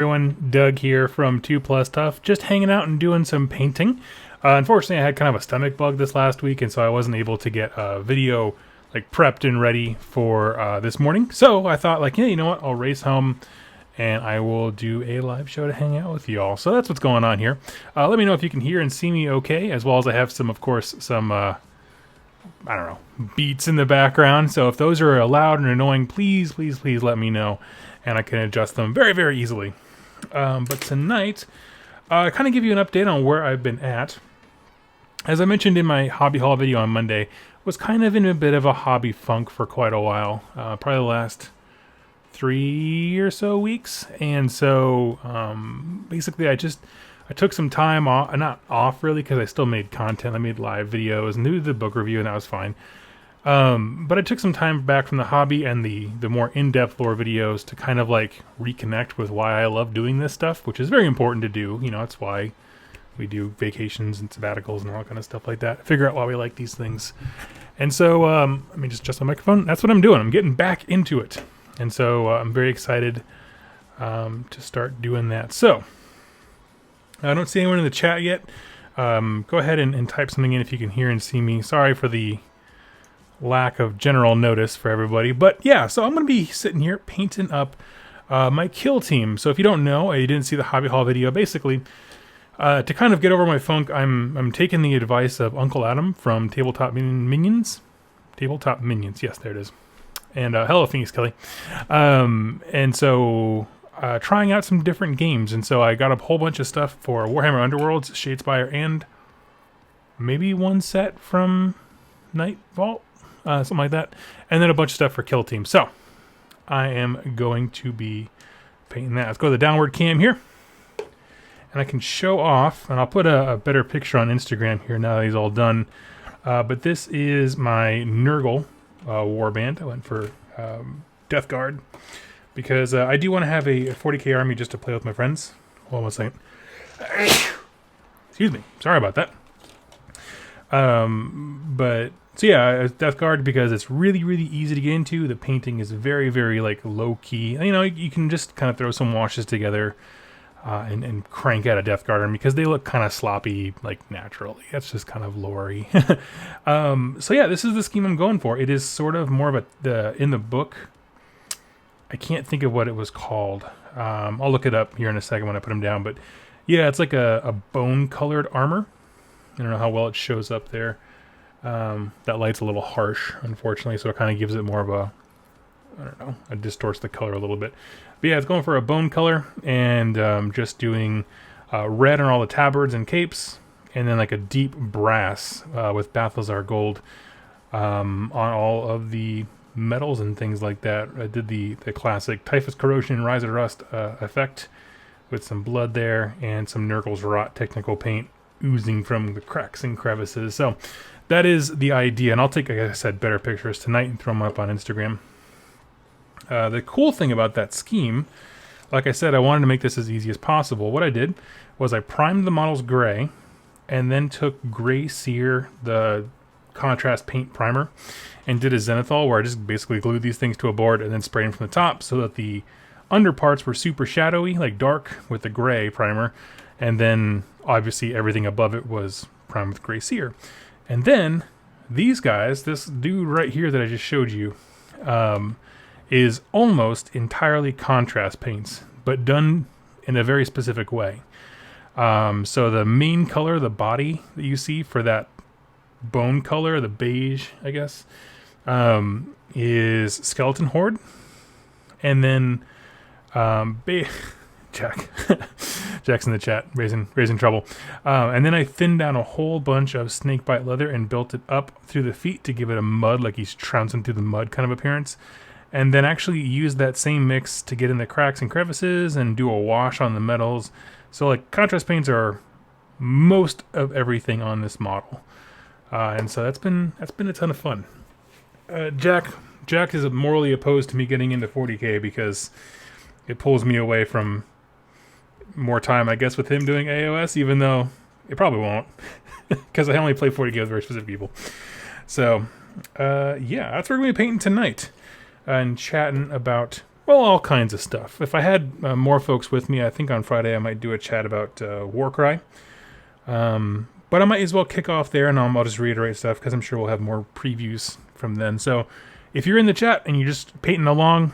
Everyone, Doug here from 2 Plus Tough, just hanging out and doing some painting. Unfortunately, I had kind of a stomach bug this last week, and so I wasn't able to get a video like prepped and ready for this morning. So I thought, like, yeah, you know what? I'll race home and I will do a live show to hang out with you all. So that's what's going on here. Let me know if you can hear and see me okay, as well as I have some, of course, some I don't know, beats in the background. So if those are loud and annoying, please let me know, and I can adjust them very, very easily. But tonight, kind of give you an update on where I've been at. As I mentioned in my hobby haul video on Monday, was kind of in a bit of a hobby funk for quite a while, probably the last 3 or so weeks. And so basically I took some time off, not off really, because I still made content. I made live videos and did the book review, and that was fine. But I took some time back from the hobby and the more in-depth lore videos to kind of like reconnect with why I love doing this stuff, which is very important to do. You know, that's why we do vacations and sabbaticals and all kind of stuff like that. Figure out why we like these things. And so, let me just adjust my microphone. That's what I'm doing. I'm getting back into it. And so I'm very excited to start doing that. So, I don't see anyone in the chat yet. Go ahead and type something in if you can hear and see me. Sorry for the lack of general notice for everybody. But yeah, so I'm going to be sitting here painting up my kill team. So if you don't know, you didn't see the hobby haul video, basically, to kind of get over my funk, I'm taking the advice of Uncle Adam from Tabletop Minions. Tabletop Minions, yes, there it is. And hello, Phoenix Kelly. And so trying out some different games. And so I got a whole bunch of stuff for Warhammer Underworlds, Shadespire, and maybe one set from Night Vault, something like that. And then a bunch of stuff for Kill Team. So I am going to be painting that. Let's go to the downward cam here. And I can show off, and I'll put a better picture on Instagram here now that he's all done. But this is my Nurgle warband. I went for Death Guard because I do want to have a 40k army just to play with my friends. Hold on one second. Excuse me. Sorry about that. But so yeah, Death Guard because it's really, really easy to get into. The painting is very, very like low key. You know, you can just kind of throw some washes together. And crank out a Death Guard army because they look kind of sloppy, like naturally. That's just kind of lore-y. So yeah, this is the scheme I'm going for. It is sort of more of in the book. I can't think of what it was called. I'll look it up here in a second when I put them down. But yeah, it's like a bone-colored armor. I don't know how well it shows up there. That light's a little harsh, unfortunately, so it kind of gives it more of a, I don't know, it distorts the color a little bit. But yeah, it's going for a bone color, and just doing red on all the tabards and capes, and then like a deep brass with Balthazar gold on all of the metals and things like that. I did the classic Typhus Corrosion Rise of Rust effect with some blood there and some Nurgle's Rot technical paint oozing from the cracks and crevices. So that is the idea, and I'll take, like I said, better pictures tonight and throw them up on Instagram. The cool thing about that scheme, like I said, I wanted to make this as easy as possible. What I did was I primed the models gray and then took Gray Sear, the contrast paint primer, and did a zenithal where I just basically glued these things to a board and then sprayed them from the top so that the underparts were super shadowy, like dark with the gray primer, and then obviously everything above it was primed with Gray Sear. And then these guys, this dude right here that I just showed you, is almost entirely contrast paints, but done in a very specific way. So the main color, the body that you see for that bone color, the beige, I guess, is Skeleton Horde. And then Jack's in the chat, raising trouble. And then I thinned down a whole bunch of snakebite leather and built it up through the feet to give it a mud, like he's trouncing through the mud kind of appearance. And then actually use that same mix to get in the cracks and crevices and do a wash on the metals. So like contrast paints are most of everything on this model. And so that's been a ton of fun. Jack is morally opposed to me getting into 40k because it pulls me away from more time, I guess, with him doing AOS, even though it probably won't. Because I only play 40k with very specific people. So, yeah, that's what we're going to be painting tonight. And chatting about Well, all kinds of stuff. If I had more folks with me, I think on Friday I might do a chat about Warcry. But I might as well kick off there, and I'll just reiterate stuff because I'm sure we'll have more previews from then. So if you're in the chat and you're just painting along,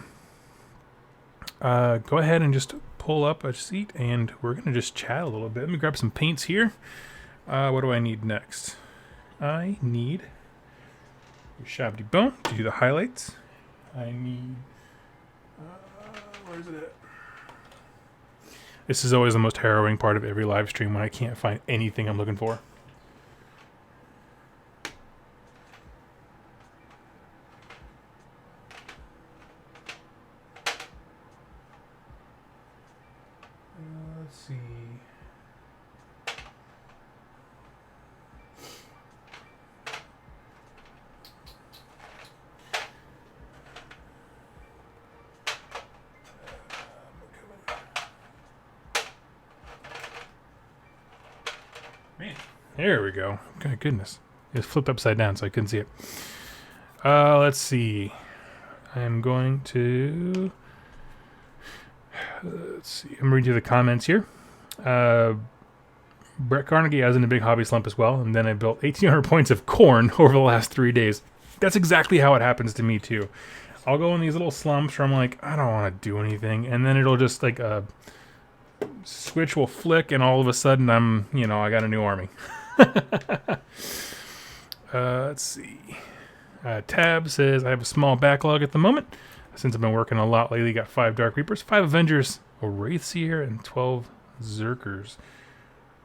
go ahead and just pull up a seat, and we're going to just chat a little bit. Let me grab some paints here. What do I need next? I need your Shabby Bone to do the highlights. I need... where's it at? This is always the most harrowing part of every live stream when I can't find anything I'm looking for. Let's see. Man, there we go. God, goodness. It's flipped upside down so I couldn't see it. Let's see. I'm going to... Let's see. I'm reading the comments here. Brett Carnegie, I was in a big hobby slump as well, and then I built 1,800 points of corn over the last 3 days. That's exactly how it happens to me, too. I'll go in these little slumps where I'm like, I don't want to do anything, and then it'll just, like, switch will flick, and all of a sudden I'm, I got a new army. Let's see. Tab says, I have a small backlog at the moment. Since I've been working a lot lately, got 5 Dark Reapers, 5 Avengers, a Wraithseer, and 12 Zerkers.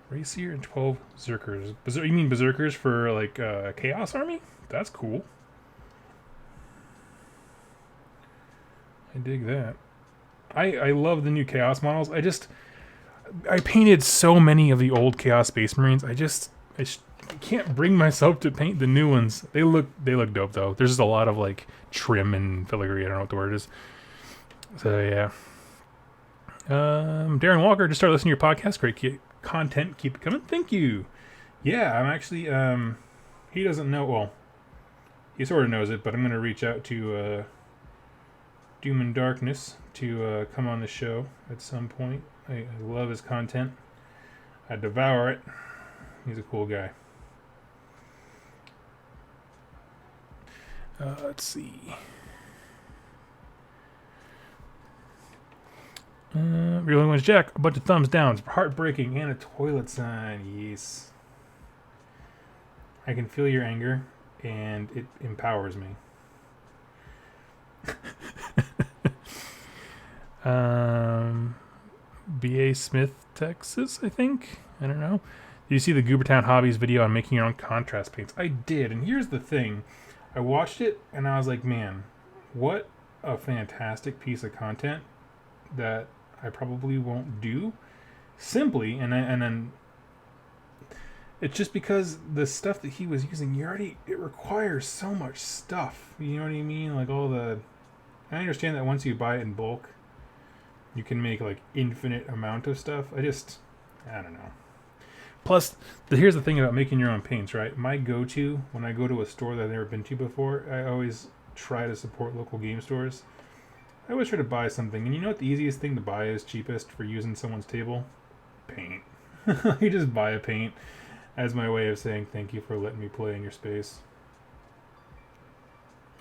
Wraithseer and 12 Zerkers. You mean Berserkers for, like, a Chaos Army? That's cool. I dig that. I love the new Chaos models. I painted so many of the old Chaos Space Marines. I can't bring myself to paint the new ones. They look dope though. There's just a lot of like trim and filigree. I don't know what the word is. So yeah. Darren Walker, just started listening to your podcast. Great content. Keep it coming. Thank you. Yeah, I'm actually. He doesn't know. Well, he sort of knows it, but I'm gonna reach out to Doom and Darkness to come on the show at some point. I love his content. I devour it. He's a cool guy. Let's see. Real one's Jack. A bunch of thumbs down. Heartbreaking and a toilet sign. Yes. I can feel your anger, and it empowers me. B.A. Smith, Texas, I think. I don't know. Did you see the Goobertown Hobbies video on making your own contrast paints? I did, and here's the thing. I watched it, and I was like, man, what a fantastic piece of content that I probably won't do. Simply, and then it's just because the stuff that he was using, it requires so much stuff. You know what I mean? Like I understand that once you buy it in bulk, you can make like infinite amount of stuff. I don't know. Plus, here's the thing about making your own paints, right? My go-to when I go to a store that I've never been to before, I always try to support local game stores. I always try to buy something, and you know what the easiest thing to buy is cheapest for using someone's table? Paint. You just buy a paint as my way of saying thank you for letting me play in your space.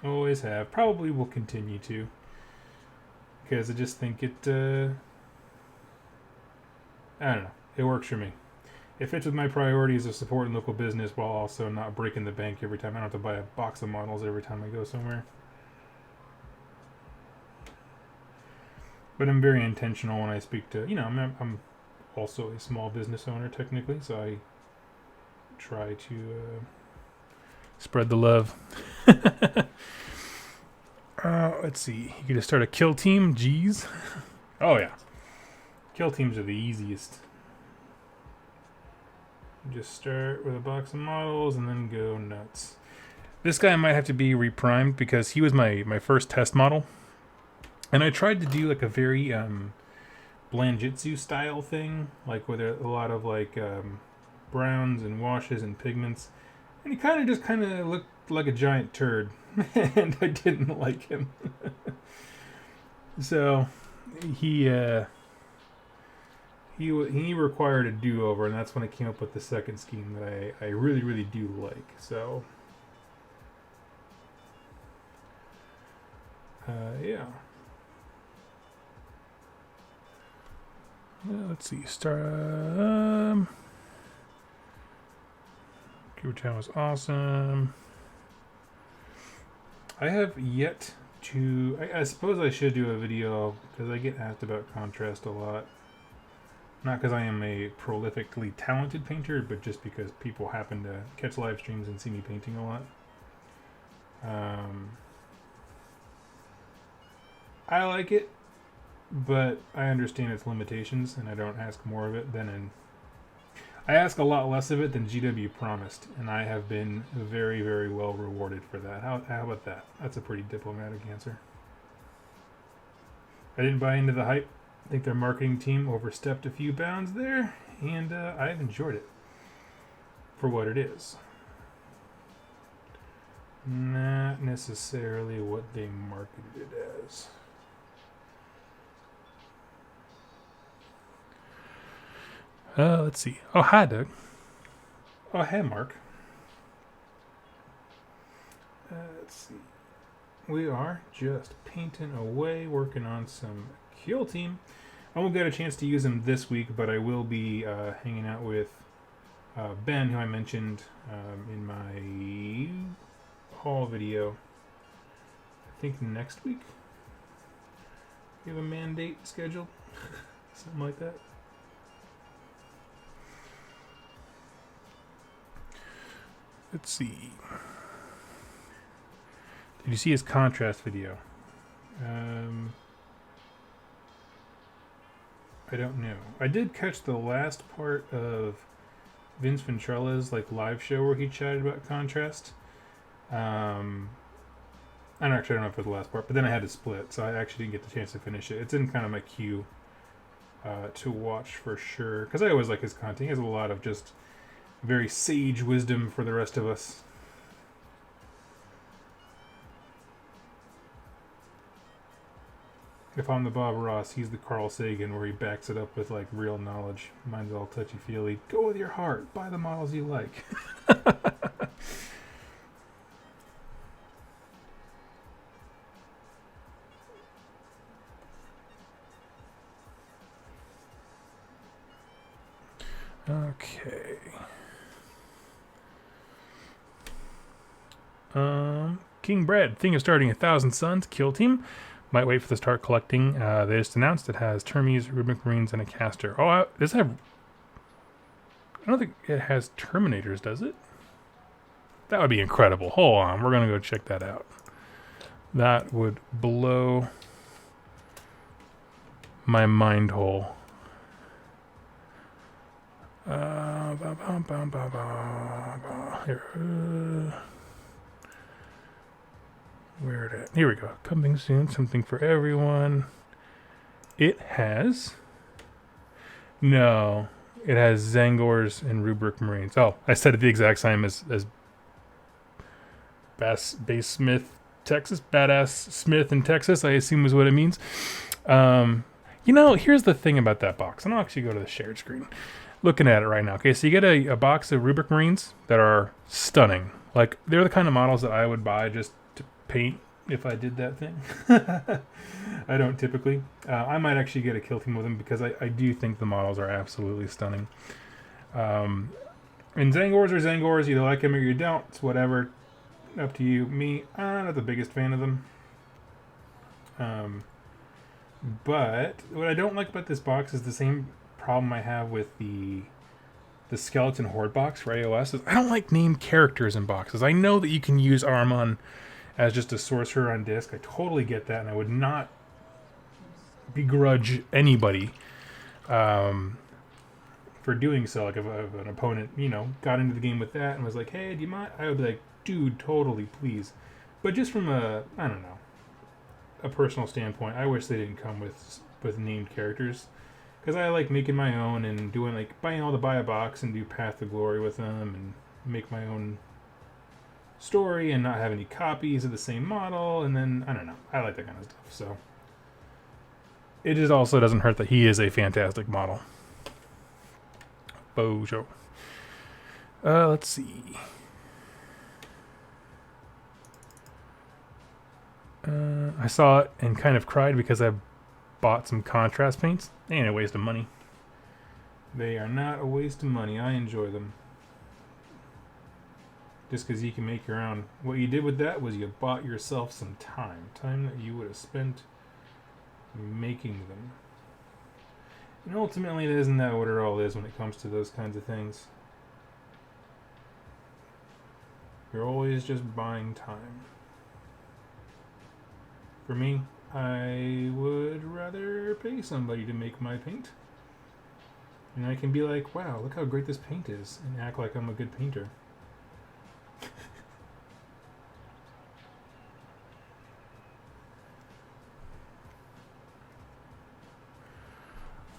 Always have. Probably will continue to. Because I just think it, I don't know. It works for me. It fits with my priorities of supporting local business while also not breaking the bank every time. I don't have to buy a box of models every time I go somewhere. But I'm very intentional when I speak to, I'm also a small business owner technically, so I try to spread the love. Let's see. You could just start a kill team. Jeez. Oh, yeah. Kill teams are the easiest. Just start with a box of models and then go nuts. This guy might have to be reprimed because he was my first test model. And I tried to do like a very Blanjitsu style thing. Like with a lot of like browns and washes and pigments. And he kind of looked like a giant turd. And I didn't like him. So he required a do-over, and that's when I came up with the second scheme that I really, really do like. So, yeah. Let's see. Keyword Town was awesome. I have yet to... I suppose I should do a video, because I get asked about contrast a lot. Not because I am a prolifically talented painter, but just because people happen to catch live streams and see me painting a lot. I like it, but I understand its limitations, and I don't ask more of it than I ask a lot less of it than GW promised, and I have been very, very well rewarded for that. How about that? That's a pretty diplomatic answer. I didn't buy into the hype. I think their marketing team overstepped a few bounds there, and I've enjoyed it for what it is. Not necessarily what they marketed it as. Let's see. Oh, hi, Doug. Oh, hey, Mark. Let's see. We are just painting away, working on some kill team. I won't get a chance to use them this week, but I will be hanging out with Ben, who I mentioned in my haul video. I think next week. We have a mandate scheduled. Something like that. Let's see. Did you see his contrast video? I don't know. I did catch the last part of Vince Venturella's live show where he chatted about contrast. I don't know if it was the last part, but then I had to split, so I actually didn't get the chance to finish it. It's in kind of my queue to watch for sure, because I always like his content. He has a lot of just very sage wisdom for the rest of us. If I'm the Bob Ross, he's the Carl Sagan, where he backs it up with real knowledge. Mine's all touchy-feely. Go with your heart. Buy the models you like. Okay. King Bread. Thing of starting 1,000 Suns. Kill team. Might wait for the start collecting. They just announced it has Termies, Rubik Marines, and a caster. Oh, does it have... I don't think it has Terminators, does it? That would be incredible. Hold on. We're going to go check that out. That would blow my mind hole. Here. Where it at? Here we go. Coming soon. Something for everyone. It has... No. It has Zangors and Rubric Marines. Oh, I said it the exact same as Bass Smith, Texas. Badass Smith in Texas, I assume is what it means. Here's the thing about that box. And I'll actually go to the shared screen. Looking at it right now. Okay, so you get a box of Rubric Marines that are stunning. They're the kind of models that I would buy just to paint if I did that thing. I don't typically. I might actually get a kill team with them because I do think the models are absolutely stunning. And Zangors are Zangors. You like them or you don't. It's whatever. Up to you. Me, I'm not the biggest fan of them. But what I don't like about this box is the same problem I have with the Skeleton Horde box for AOS. Is I don't like named characters in boxes. I know that you can use Armon as just a sorcerer on disc. I totally get that, and I would not begrudge anybody for doing so. If an opponent, got into the game with that and was like, hey, do you mind? I would be like, dude, totally, please. But just from a personal standpoint, I wish they didn't come with named characters. Because I like making my own and doing buying all the buy a box and do Path to Glory with them and make my own story and not have any copies of the same model. And then, I don't know. I like that kind of stuff. So, it just also doesn't hurt that he is a fantastic model. Bojo. Let's see. I saw it and kind of cried because I bought some contrast paints. They ain't a waste of money. They are not a waste of money. I enjoy them. Just because you can make your own. What you did with that was you bought yourself some time. Time that you would have spent making them. And ultimately, isn't that what it all is when it comes to those kinds of things? You're always just buying time. For me, I would rather pay somebody to make my paint. And I can be like, wow, look how great this paint is, and act like I'm a good painter.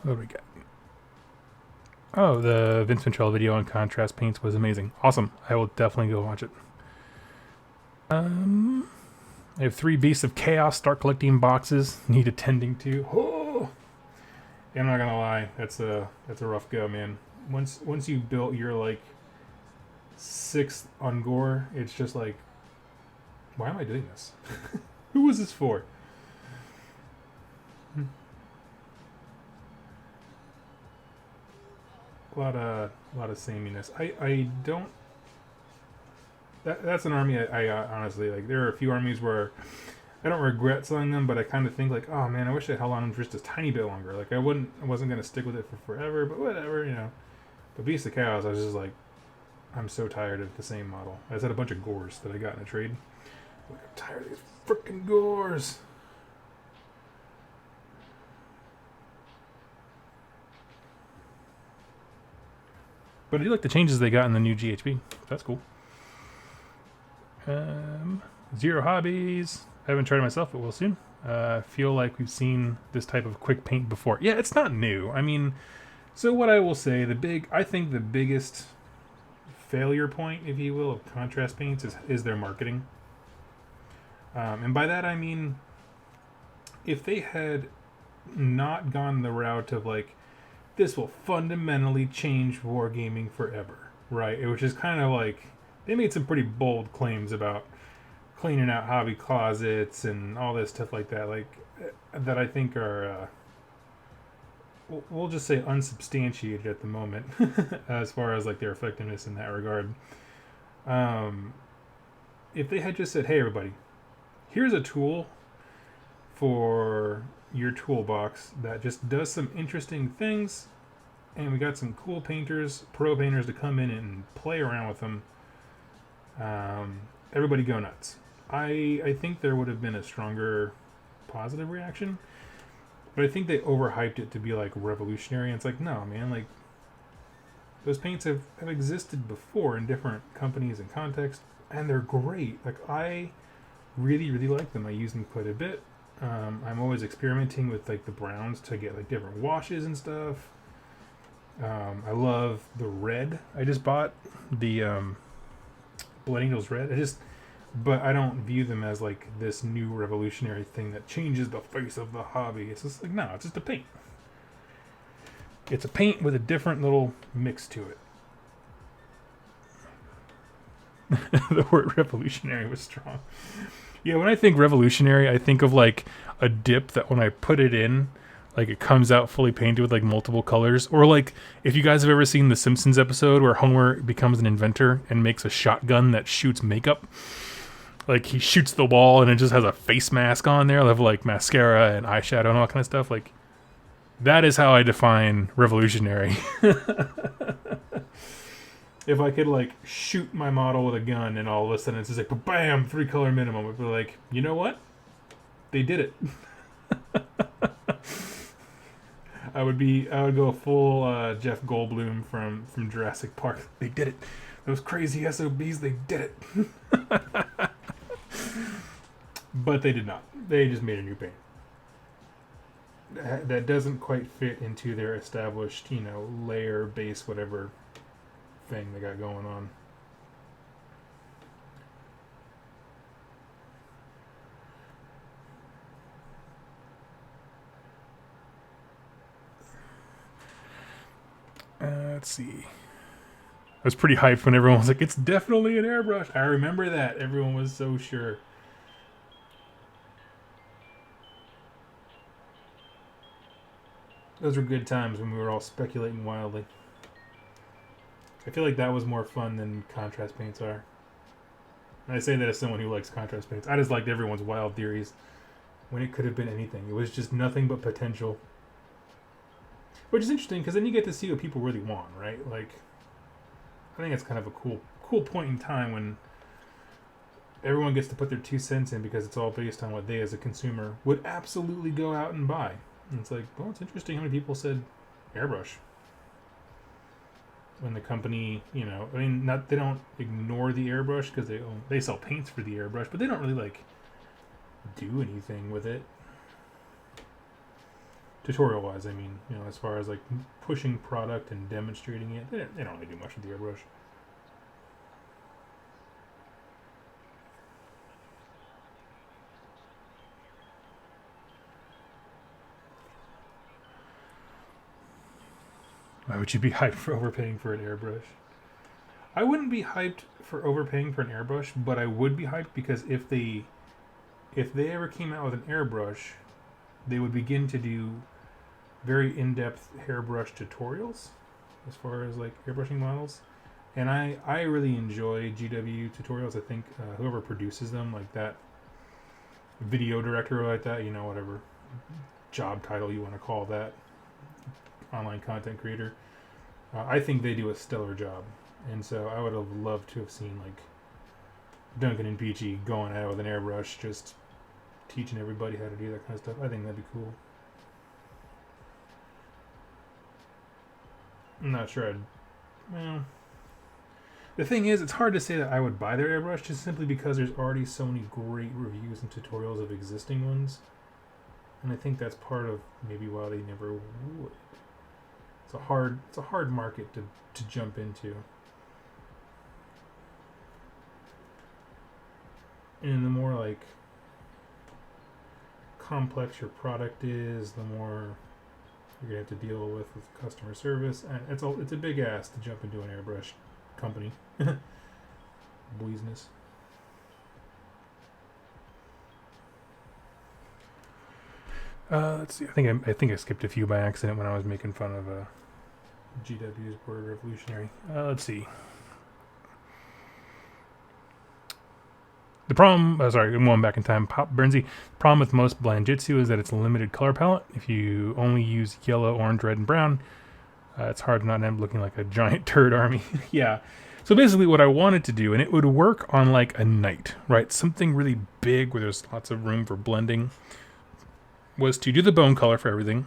What do we got? Oh, the Vince Ventrell video on contrast paints was amazing. Awesome. I will definitely go watch it. I have 3 Beasts of Chaos start collecting boxes. Need attending to. Oh! Yeah, I'm not gonna lie. That's a rough go, man. Once you built your like 6th on Gore, it's just like, why am I doing this? Who was this for? A lot of sameness. I don't. That's an army I honestly like. There are a few armies where I don't regret selling them, but I kind of think like, oh man, I wish I held on just a tiny bit longer. Like I wasn't gonna stick with it for forever, but whatever, you know. But Beast of Chaos, I was just like, I'm so tired of the same model. I just had a bunch of Gores that I got in a trade. I'm tired of these frickin' Gores. But I do like the changes they got in the new GHB. That's cool. Zero hobbies. I haven't tried it myself, but we'll soon. Feel like we've seen this type of quick paint before. Yeah, it's not new. I mean, so what I will say, I think the biggest failure point, if you will, of contrast paints is their marketing. And by that I mean, if they had not gone the route of like, this will fundamentally change wargaming forever, right? It was just kind of like, they made some pretty bold claims about cleaning out hobby closets and all this stuff like that, like that I think are, we'll just say unsubstantiated at the moment, as far as like their effectiveness in that regard. If they had just said, hey everybody, here's a tool for your toolbox that just does some interesting things, and we got some cool painters, pro painters to come in and play around with them. Everybody go nuts. I think there would have been a stronger positive reaction, but I think they overhyped it to be like revolutionary. And it's like, no, man, like those paints have existed before in different companies and contexts, and they're great. Like I really, really like them. I use them quite a bit. I'm always experimenting with like the browns to get like different washes and stuff. I love the red. I just bought the Blood Angels red. But I don't view them as like this new revolutionary thing that changes the face of the hobby. It's just like, no, it's just a paint. It's a paint with a different little mix to it. The word revolutionary was strong. Yeah, when I think revolutionary, I think of like a dip that when I put it in, like it comes out fully painted with like multiple colors. Or like if you guys have ever seen the Simpsons episode where Homer becomes an inventor and makes a shotgun that shoots makeup. Like he shoots the wall and it just has a face mask on there of like mascara and eyeshadow and all that kind of stuff. Like that is how I define revolutionary. If I could like shoot my model with a gun and all of a sudden it's just like bam, 3-color minimum, it'd be like, you know what? They did it. I would go full Jeff Goldblum from Jurassic Park. They did it. Those crazy SOBs, they did it. But they did not. They just made a new paint. That doesn't quite fit into their established, layer, base, whatever thing they got going on. Let's see. I was pretty hyped when everyone was like, it's definitely an airbrush. I remember that. Everyone was so sure. Those were good times when we were all speculating wildly. I feel like that was more fun than contrast paints are. And I say that as someone who likes contrast paints. I just liked everyone's wild theories when it could have been anything. It was just nothing but potential. Which is interesting because then you get to see what people really want, right? Like, I think it's kind of a cool point in time when everyone gets to put their 2 cents in because it's all based on what they as a consumer would absolutely go out and buy. And it's like, well, it's interesting how many people said airbrush. When the company, you know, I mean, they don't ignore the airbrush because they sell paints for the airbrush, but they don't really like do anything with it. Tutorial wise, I mean, you know, as far as like pushing product and demonstrating it, they don't really do much with the airbrush. Why would you be hyped for overpaying for an airbrush? I wouldn't be hyped for overpaying for an airbrush, but I would be hyped because if they ever came out with an airbrush, they would begin to do very in-depth hairbrush tutorials as far as like airbrushing models. And I really enjoy GW tutorials. I think whoever produces them, like that video director like that, you know, whatever job title you want to call that, online content creator, I think they do a stellar job. And so I would have loved to have seen like Duncan and Peachy going out with an airbrush, just teaching everybody how to do that kind of stuff. I think that'd be cool. I'm not sure well, the thing is, it's hard to say that I would buy their airbrush just simply because there's already so many great reviews and tutorials of existing ones. And I think that's part of maybe why they never would. It's a hard market to jump into. And the more like complex your product is, the more you're gonna have to deal with customer service. And it's a big ass to jump into an airbrush company. Business. Let's see. I think I skipped a few by accident when I was making fun of GW's Border Revolutionary. Let's see. The problem, I'm going back in time. Burnsy. The problem with most Blanjitsu is that it's a limited color palette. If you only use yellow, orange, red, and brown, it's hard to not end up looking like a giant turd army. Yeah. So basically what I wanted to do, and it would work on like a knight, right? Something really big where there's lots of room for blending, was to do the bone color for everything,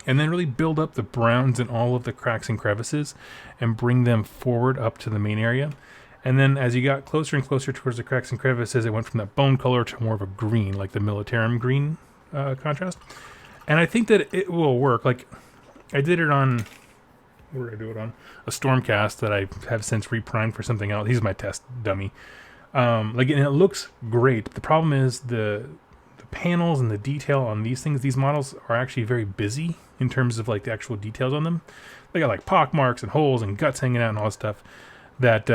and then really build up the browns in all of the cracks and crevices and bring them forward up to the main area. And then as you got closer and closer towards the cracks and crevices, it went from that bone color to more of a green, like the militarum green contrast. And I think that it will work. Like, I did it on, what did I do it on? A Stormcast that I have since reprimed for something else. He's my test dummy. And it looks great. The problem is the panels and the detail on these things, these models are actually very busy in terms of like the actual details on them. They got like pock marks and holes and guts hanging out and all that stuff. That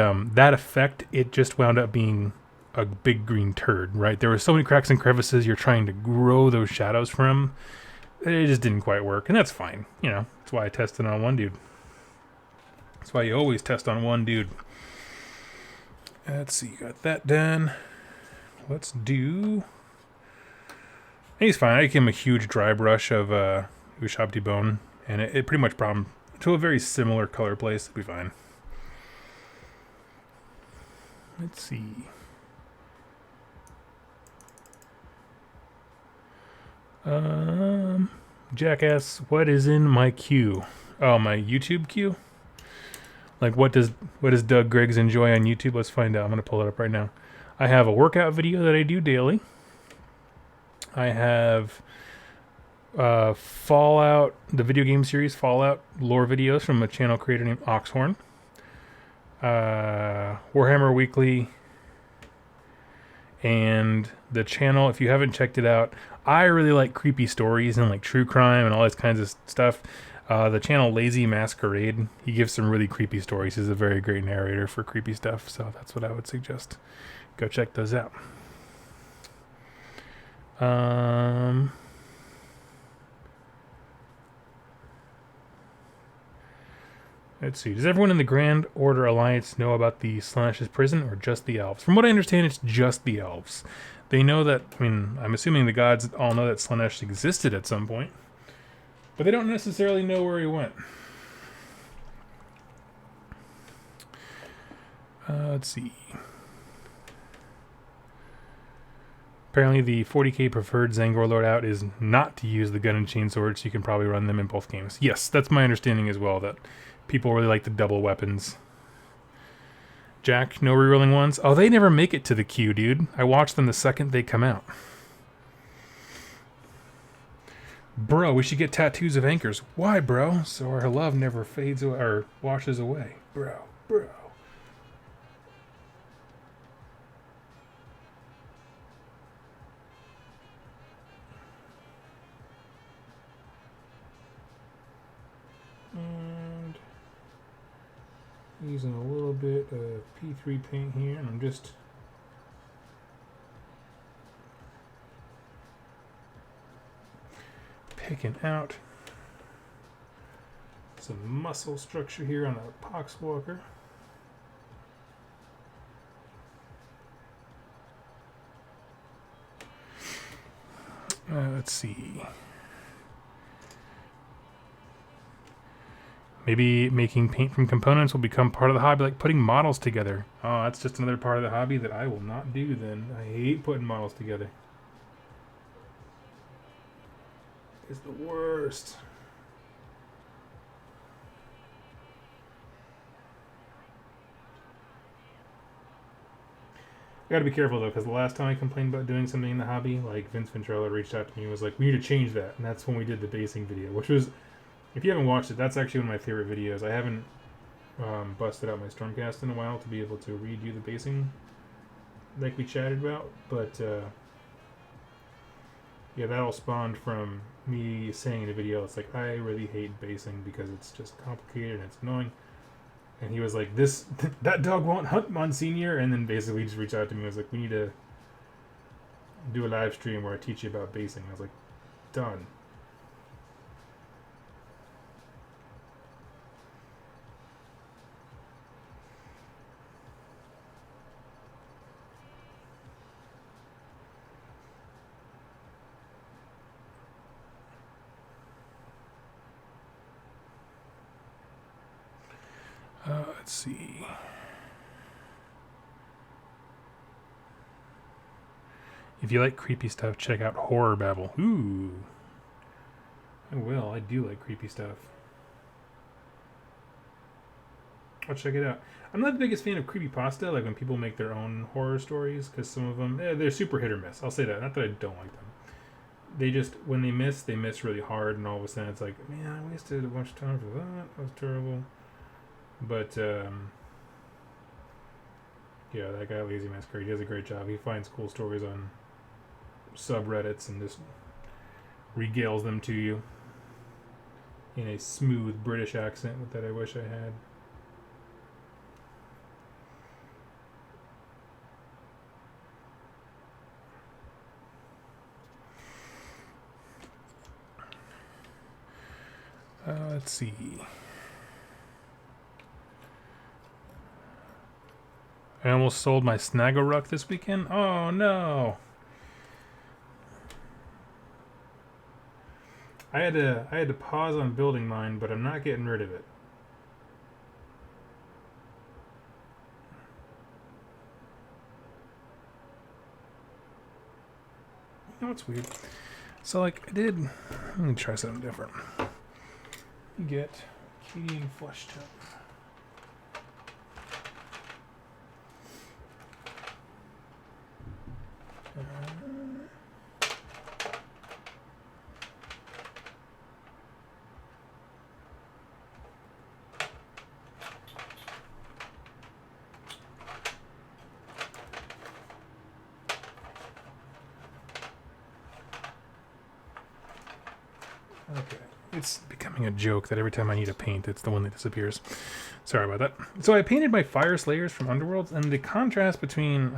effect, it just wound up being a big green turd, right? There were so many cracks and crevices you're trying to grow those shadows from. It just didn't quite work, and that's fine. You know, that's why I tested on one dude. That's why you always test on one dude. Let's see, got that done. Let's do... He's fine. I gave him a huge dry brush of Ushabti bone, and it pretty much brought him to a very similar color place. It'll be fine. Let's see. Jackass, what is in my queue? Oh, my YouTube queue? Like, what does Doug Griggs enjoy on YouTube? Let's find out. I'm going to pull it up right now. I have a workout video that I do daily. I have Fallout, the video game series Fallout lore videos from a channel creator named Oxhorn. Warhammer Weekly, and the channel, if you haven't checked it out, I really like creepy stories and like true crime and all this kinds of stuff. The channel Lazy Masquerade, he gives some really creepy stories. He's a very great narrator for creepy stuff, so that's what I would suggest. Go check those out. Let's see. Does everyone in the Grand Order Alliance know about the Slaanesh prison, or just the elves? From what I understand, it's just the elves. They know that, I mean, I'm assuming the gods all know that Slaanesh existed at some point, but they don't necessarily know where he went. Let's see. Apparently the 40k preferred Zangor loadout is not to use the gun and chain swords, so you can probably run them in both games. Yes, that's my understanding as well, that people really like the double weapons. Jack, no rerolling ones? Oh, they never make it to the queue, dude. I watch them the second they come out. Bro, we should get tattoos of anchors. Why, bro? So our love never fades away, or washes away. Bro. And using a little bit of P3 paint here, and I'm just picking out some muscle structure here on the Poxwalker. Let's see. Maybe making paint from components will become part of the hobby, like putting models together. Oh, that's just another part of the hobby that I will not do then. I hate putting models together. It's the worst. I gotta be careful though, because the last time I complained about doing something in the hobby, like Vince Ventrella reached out to me and was like, we need to change that. And that's when we did the basing video, which was, if you haven't watched it, that's actually one of my favorite videos. I haven't busted out my Stormcast in a while to be able to redo the basing like we chatted about, but yeah, that all spawned from me saying in a video, it's like, I really hate basing because it's just complicated and it's annoying. And he was like, that dog won't hunt, Monsignor. And then basically just reached out to me and was like, we need to do a live stream where I teach you about basing. I was like, done. Let's see. If you like creepy stuff, check out Horror Babble. Ooh. I will. I do like creepy stuff. I'll check it out. I'm not the biggest fan of creepypasta, like when people make their own horror stories, because some of them, they're super hit or miss. I'll say that. Not that I don't like them. They just, when they miss really hard, and all of a sudden it's like, man, I wasted a bunch of time for that. That was terrible. But, yeah, that guy Lazy Masquerade, he does a great job. He finds cool stories on subreddits and just regales them to you in a smooth British accent that I wish I had. Let's see. I almost sold my Snaggle this weekend. Oh no! I had to pause on building mine, but I'm not getting rid of it. You know what's weird? So like I did. Let me try something different. Get Canadian flesh tone. Okay, it's becoming a joke that every time I need a paint, it's the one that disappears. Sorry about that. So I painted my Fire Slayers from Underworlds, and the contrast between...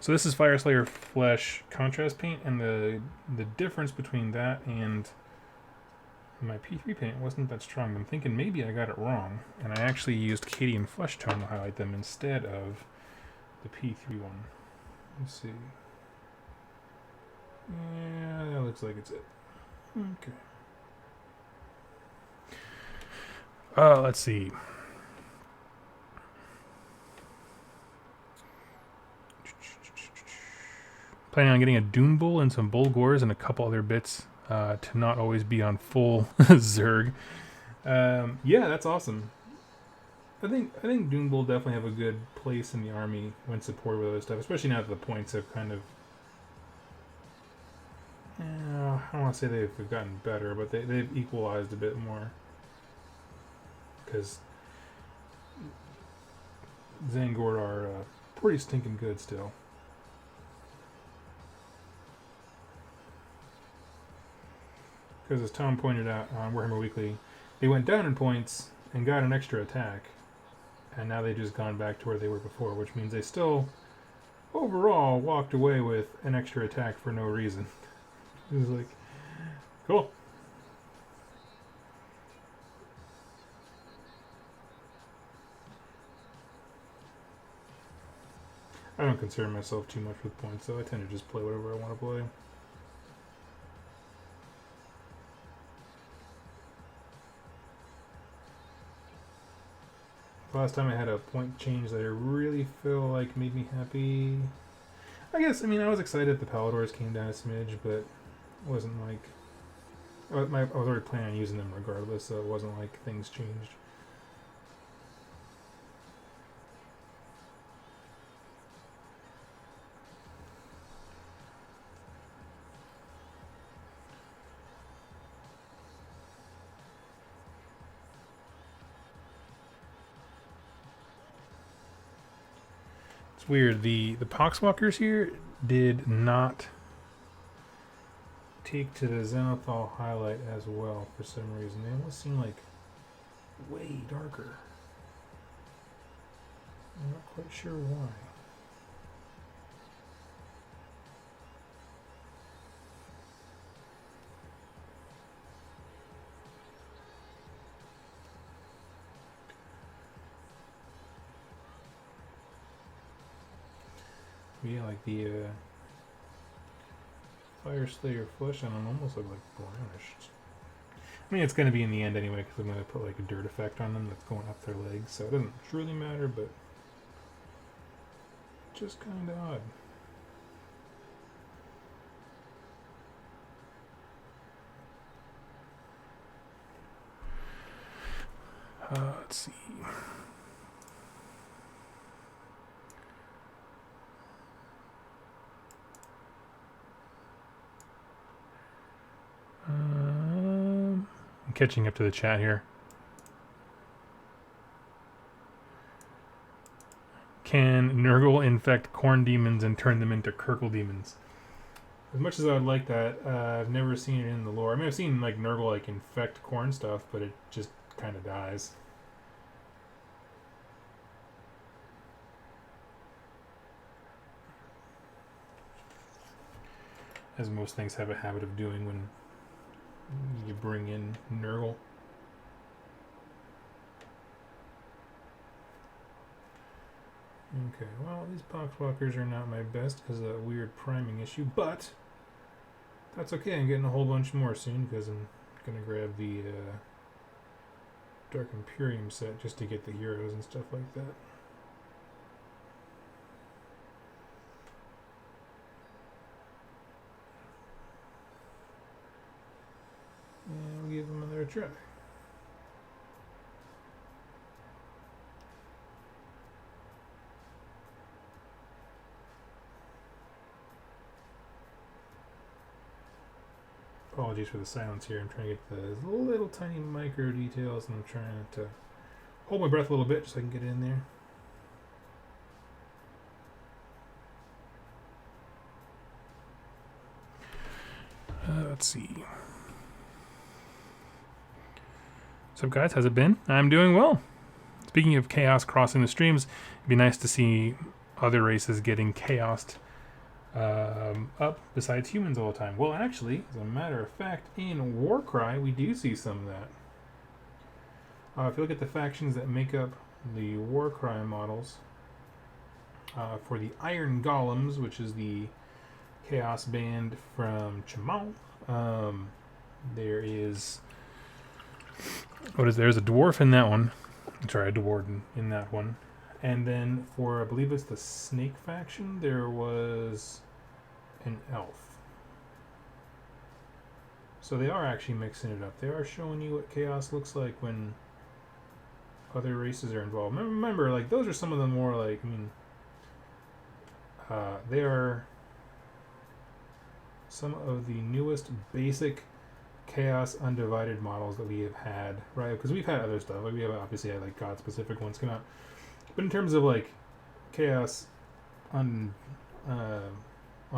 so this is Fire Slayer Flesh contrast paint, and the difference between that and my P3 paint wasn't that strong. I'm thinking maybe I got it wrong, and I actually used Cadian Flesh Tone to highlight them instead of the P3 one. Let's see. Yeah, that looks like it's it. Okay. Let's see. Planning on getting a Dune Bull and some Bulgors and a couple other bits to not always be on full Zerg. Yeah, that's awesome. I think Dune Bull definitely have a good place in the army when supported with other stuff, especially now that the points have kind of... I don't want to say they've gotten better, but they've equalized a bit more. Because Zangord are pretty stinking good still. Because as Tom pointed out on Warhammer Weekly, they went down in points and got an extra attack. And now they've just gone back to where they were before, which means they still, overall, walked away with an extra attack for no reason. It was like, cool. I don't concern myself too much with points, though. I tend to just play whatever I want to play. Last time I had a point change that I really feel like made me happy. I guess, I mean, I was excited the Paladors came down a smidge, but it wasn't like... I was already planning on using them regardless, so it wasn't like things changed. It's weird. The Poxwalkers here did not take to the Zenithal highlight as well for some reason. They almost seem like way darker. I'm not quite sure why. Yeah, like the Fire Slayer flesh on them almost look like brownish. I mean, it's going to be in the end anyway, because I'm going to put like a dirt effect on them that's going up their legs, so it doesn't truly matter, but just kind of odd. Let's see. I'm catching up to the chat here. Can Nurgle infect corn demons and turn them into Kirkle demons? As much as I would like that, I've never seen it in the lore. I mean, I've seen like Nurgle like infect corn stuff, but it just kind of dies. As most things have a habit of doing when you bring in Nurgle. Okay, well, these Poxwalkers are not my best because of that weird priming issue, but that's okay. I'm getting a whole bunch more soon because I'm going to grab the Dark Imperium set just to get the heroes and stuff like that. And we'll give them another try. Apologies for the silence here. I'm trying to get the little tiny micro details, and I'm trying to hold my breath a little bit so I can get in there. Let's see. What's up, guys? How's it been? I'm doing well. Speaking of chaos crossing the streams, it'd be nice to see other races getting chaosed up besides humans all the time. Well, actually, as a matter of fact, in Warcry, we do see some of that. If you look at the factions that make up the Warcry models, for the Iron Golems, which is the Chaos Band from Chamon, there is... there's a dwarf in that one. Sorry, a dwarven in that one. And then for, I believe it's the Snake faction, there was an elf. So they are actually mixing it up. They are showing you what chaos looks like when other races are involved. Remember, like, those are some of the more, like, they are some of the newest basic Chaos Undivided models that we have had, right? Because we've had other stuff. Like, we have obviously had, like, God-specific ones come out. But in terms of, like, Chaos unaligned,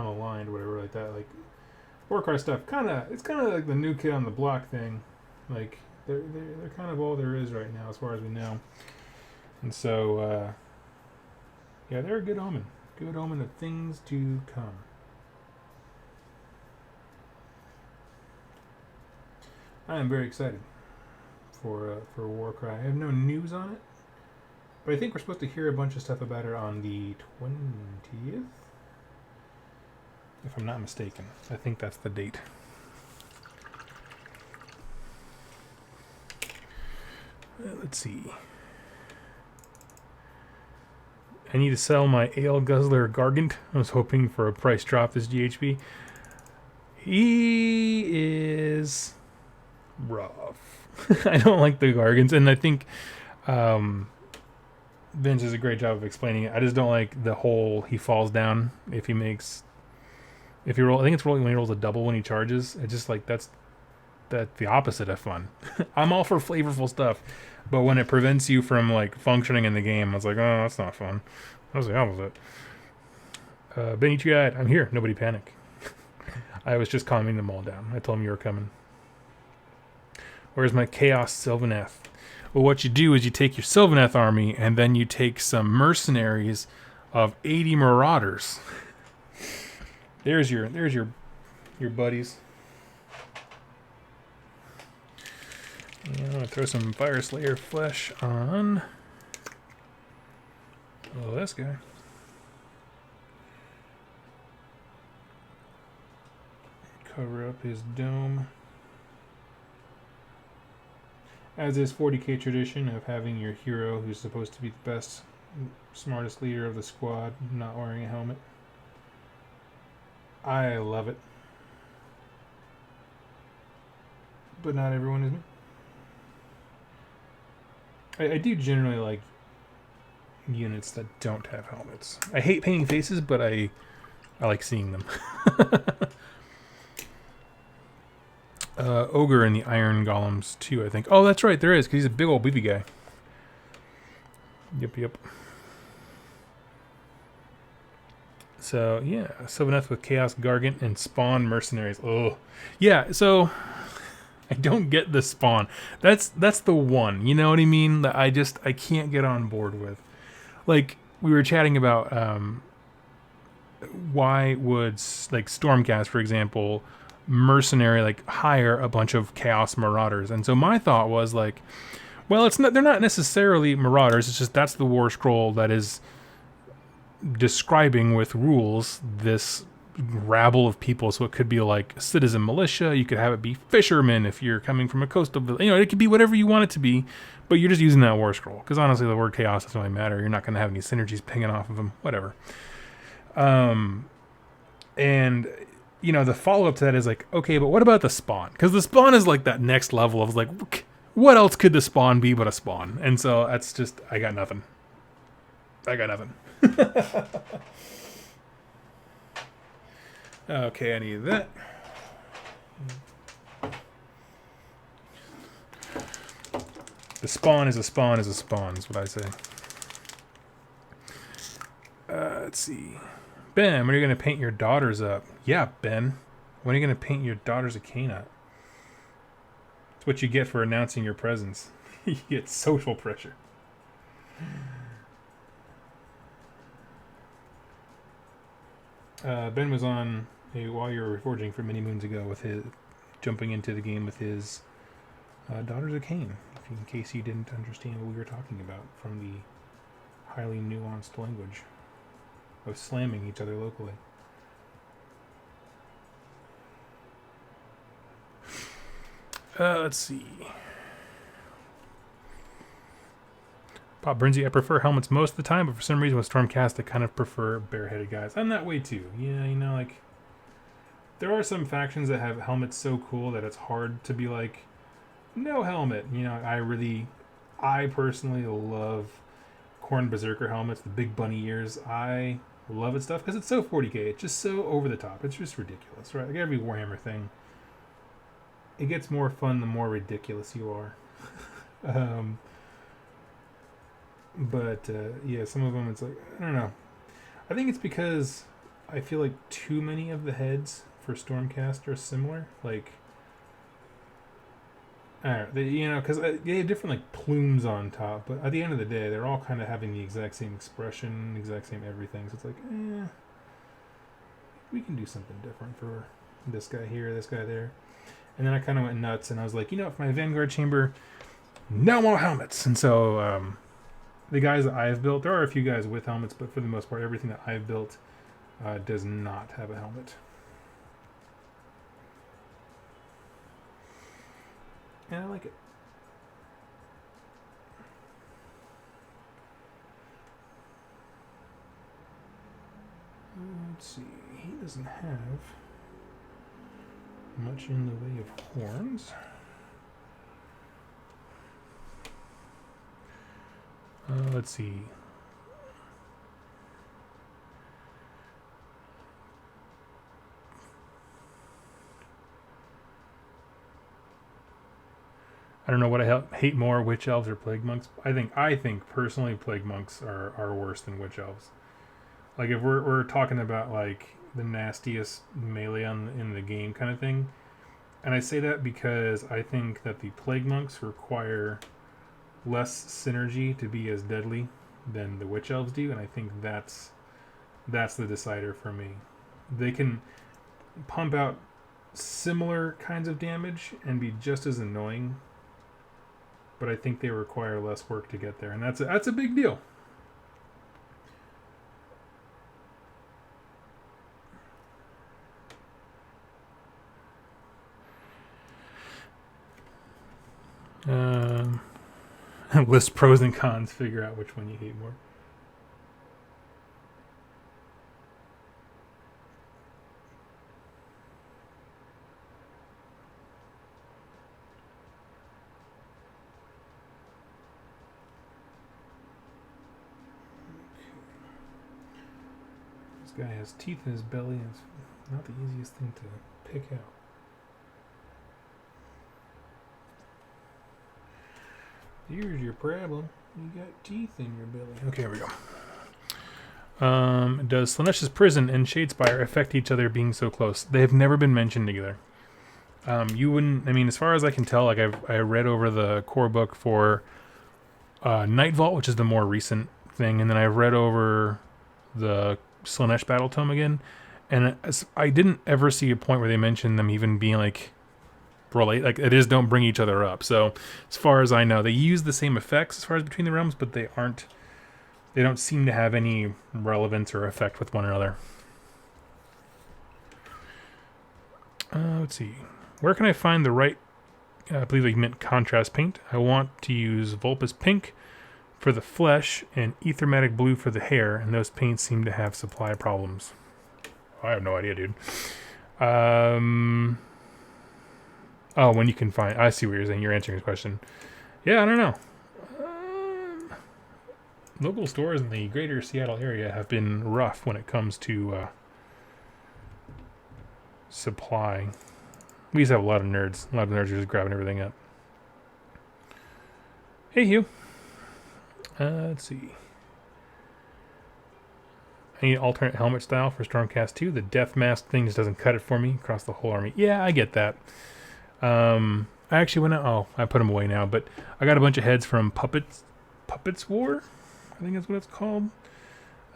whatever, like that, like, Warcry stuff, it's kind of like the new kid on the block thing. Like, they're kind of all there is right now, as far as we know. And so, yeah, they're a good omen. Good omen of things to come. I am very excited for Warcry. I have no news on it, but I think we're supposed to hear a bunch of stuff about it on the 20th, if I'm not mistaken. I think that's the date. Let's see. I need to sell my Ale Guzzler Gargant. I was hoping for a price drop this GHB. He is rough. I don't like the Gargants, and I think Vince does a great job of explaining it. I just don't like the whole he falls down if he roll. I think it's rolling when he rolls a double when he charges. It's just like that's the opposite of fun. I'm all for flavorful stuff, but when it prevents you from, like, functioning in the game, I was like, oh, that's not fun. That was the opposite. Benny G-eyed, I'm here. Nobody panic. I was just calming them all down. I told them you were coming. Where's my Chaos Sylvaneth? Well, what you do is you take your Sylvaneth army, and then you take some mercenaries of 80 marauders. There's your buddies. And I'm gonna throw some Fire Slayer flesh on this guy. Cover up his dome. As is 40k tradition of having your hero, who's supposed to be the best, smartest leader of the squad, not wearing a helmet. I love it. But not everyone is me. I do generally like units that don't have helmets. I hate painting faces, but I like seeing them. Ogre in the Iron Golems too, I think. Oh, that's right, there is, because he's a big old beefy guy. Yep. So, yeah, Sylvaneth with Chaos Gargant and Spawn Mercenaries. Oh, yeah, so I don't get the Spawn. That's the one, you know what I mean? That I can't get on board with. Like, we were chatting about why would, like, Stormcast, for example, mercenary, like, hire a bunch of Chaos Marauders. And so my thought was, like, well, they're not necessarily Marauders, it's just that's the war scroll that is describing with rules this rabble of people. So it could be like citizen militia, you could have it be fishermen if you're coming from a coastal village, it could be whatever you want it to be, but you're just using that war scroll, because honestly the word chaos doesn't really matter. You're not going to have any synergies pinging off of them, whatever. And the follow-up to that is like, okay, but what about the Spawn? Because the Spawn is like that next level of, like, what else could the Spawn be but a Spawn? And so that's just, I got nothing. Okay, I need that. The Spawn is a spawn is a spawn, is what I say. Let's see. Ben, when are you going to paint your daughters up? Yeah, Ben. When are you going to paint your daughters a cane up? It's what you get for announcing your presence. You get social pressure. Ben was on while you were forging for many moons ago with his jumping into the game with his Daughters of Cain, in case you didn't understand what we were talking about from the highly nuanced language of slamming each other locally. Let's see. Pop Brinzy, I prefer helmets most of the time, but for some reason with Stormcast, I kind of prefer bareheaded guys. I'm that way too. Yeah, you know, like, there are some factions that have helmets so cool that it's hard to be like, no helmet. You know, I personally love Khorne Berserker helmets, the big bunny ears. I love it stuff because it's so 40k. It's just so over the top. It's just ridiculous, right? Like every Warhammer thing. It gets more fun the more ridiculous you are. Yeah, some of them it's like, I don't know. I think it's because I feel like too many of the heads for Stormcast are similar. Like, I don't know, you know, because they have different like plumes on top, but at the end of the day, they're all kind of having the exact same expression, exact same everything. So it's like, we can do something different for this guy here, this guy there. And then I kind of went nuts, and I was like, you know, for my Vanguard chamber, no more helmets. And so the guys that I have built, there are a few guys with helmets, but for the most part, everything that I've built does not have a helmet. And I like it. Let's see, he doesn't have much in the way of horns. Let's see. I don't know what I hate more, witch elves or plague monks. I think personally, plague monks are worse than witch elves. Like if we're talking about like the nastiest melee in the game kind of thing, and I say that because I think that the plague monks require less synergy to be as deadly than the witch elves do, and I think that's the decider for me. They can pump out similar kinds of damage and be just as annoying, but I think they require less work to get there, and that's a big deal. List pros and cons, figure out which one you hate more. This guy has teeth in his belly, and it's not the easiest thing to pick out. Here's your problem. You got teeth in your belly. Okay, here we go. Does Slaaneish's prison and Shadespire affect each other being so close? They have never been mentioned together. You wouldn't... I mean, as far as I can tell, like I read over the core book for Night Vault, which is the more recent thing, and then I read over the Slaanesh Battle Tome again, and I didn't ever see a point where they mentioned them even being like... relate, like it is don't bring each other up. So as far as I know, they use the same effects as far as between the realms, but they don't seem to have any relevance or effect with one another. Let's see, where can I find the right I believe they meant contrast paint. I want to use Vulpus Pink for the flesh and Ethermatic Blue for the hair, and those paints seem to have supply problems. I have no idea, dude. Oh, when you can find... I see what you're saying. You're answering his question. Yeah, I don't know. Local stores in the greater Seattle area have been rough when it comes to supply. We used to have a lot of nerds. A lot of nerds are just grabbing everything up. Hey, Hugh. Let's see. I need alternate helmet style for Stormcast 2. The death mask thing just doesn't cut it for me across the whole army. Yeah, I get that. I I actually went out. Oh, I put them away now. But I got a bunch of heads from Puppets War. I think that's what it's called.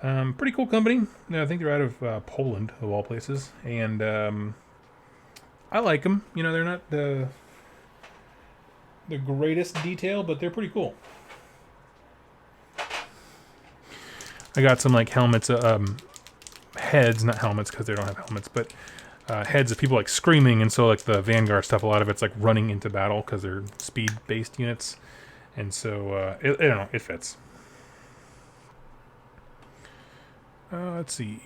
Pretty cool company. I think they're out of Poland, of all places. And I like them. You know, they're not the greatest detail, but they're pretty cool. I got some like helmets, heads, not helmets because they don't have helmets, but heads of people like screaming, and so like the Vanguard stuff, a lot of it's like running into battle because they're speed-based units, and so I don't know, it fits. Let's see.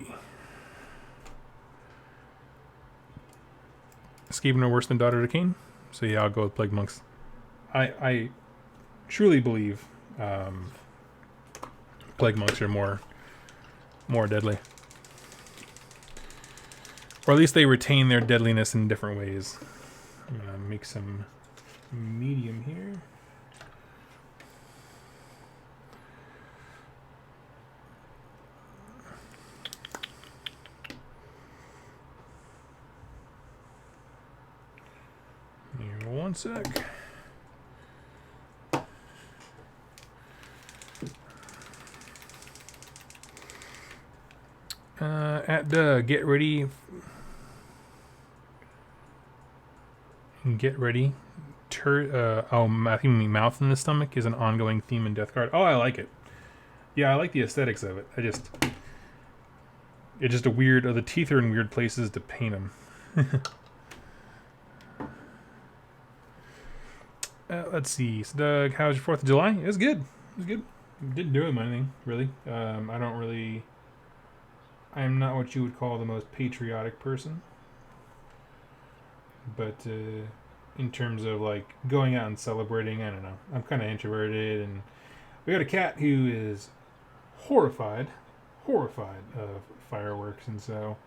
Skaven are worse than Daughter of Cain, so yeah, I'll go with Plague Monks. I truly believe Plague Monks are more deadly. Or at least they retain their deadliness in different ways. I'm going to make some medium here. Here, one sec. At the get ready. I think mouth in the stomach is an ongoing theme in Death Guard. Oh, I like it. Yeah, I like the aesthetics of it. It's just a weird. The teeth are in weird places to paint them. Let's see. So, Doug, how was your 4th of July? It was good. Didn't do anything really. I am not what you would call the most patriotic person. But in terms of like going out and celebrating, I don't know. I'm kind of introverted, and we got a cat who is horrified of fireworks, and so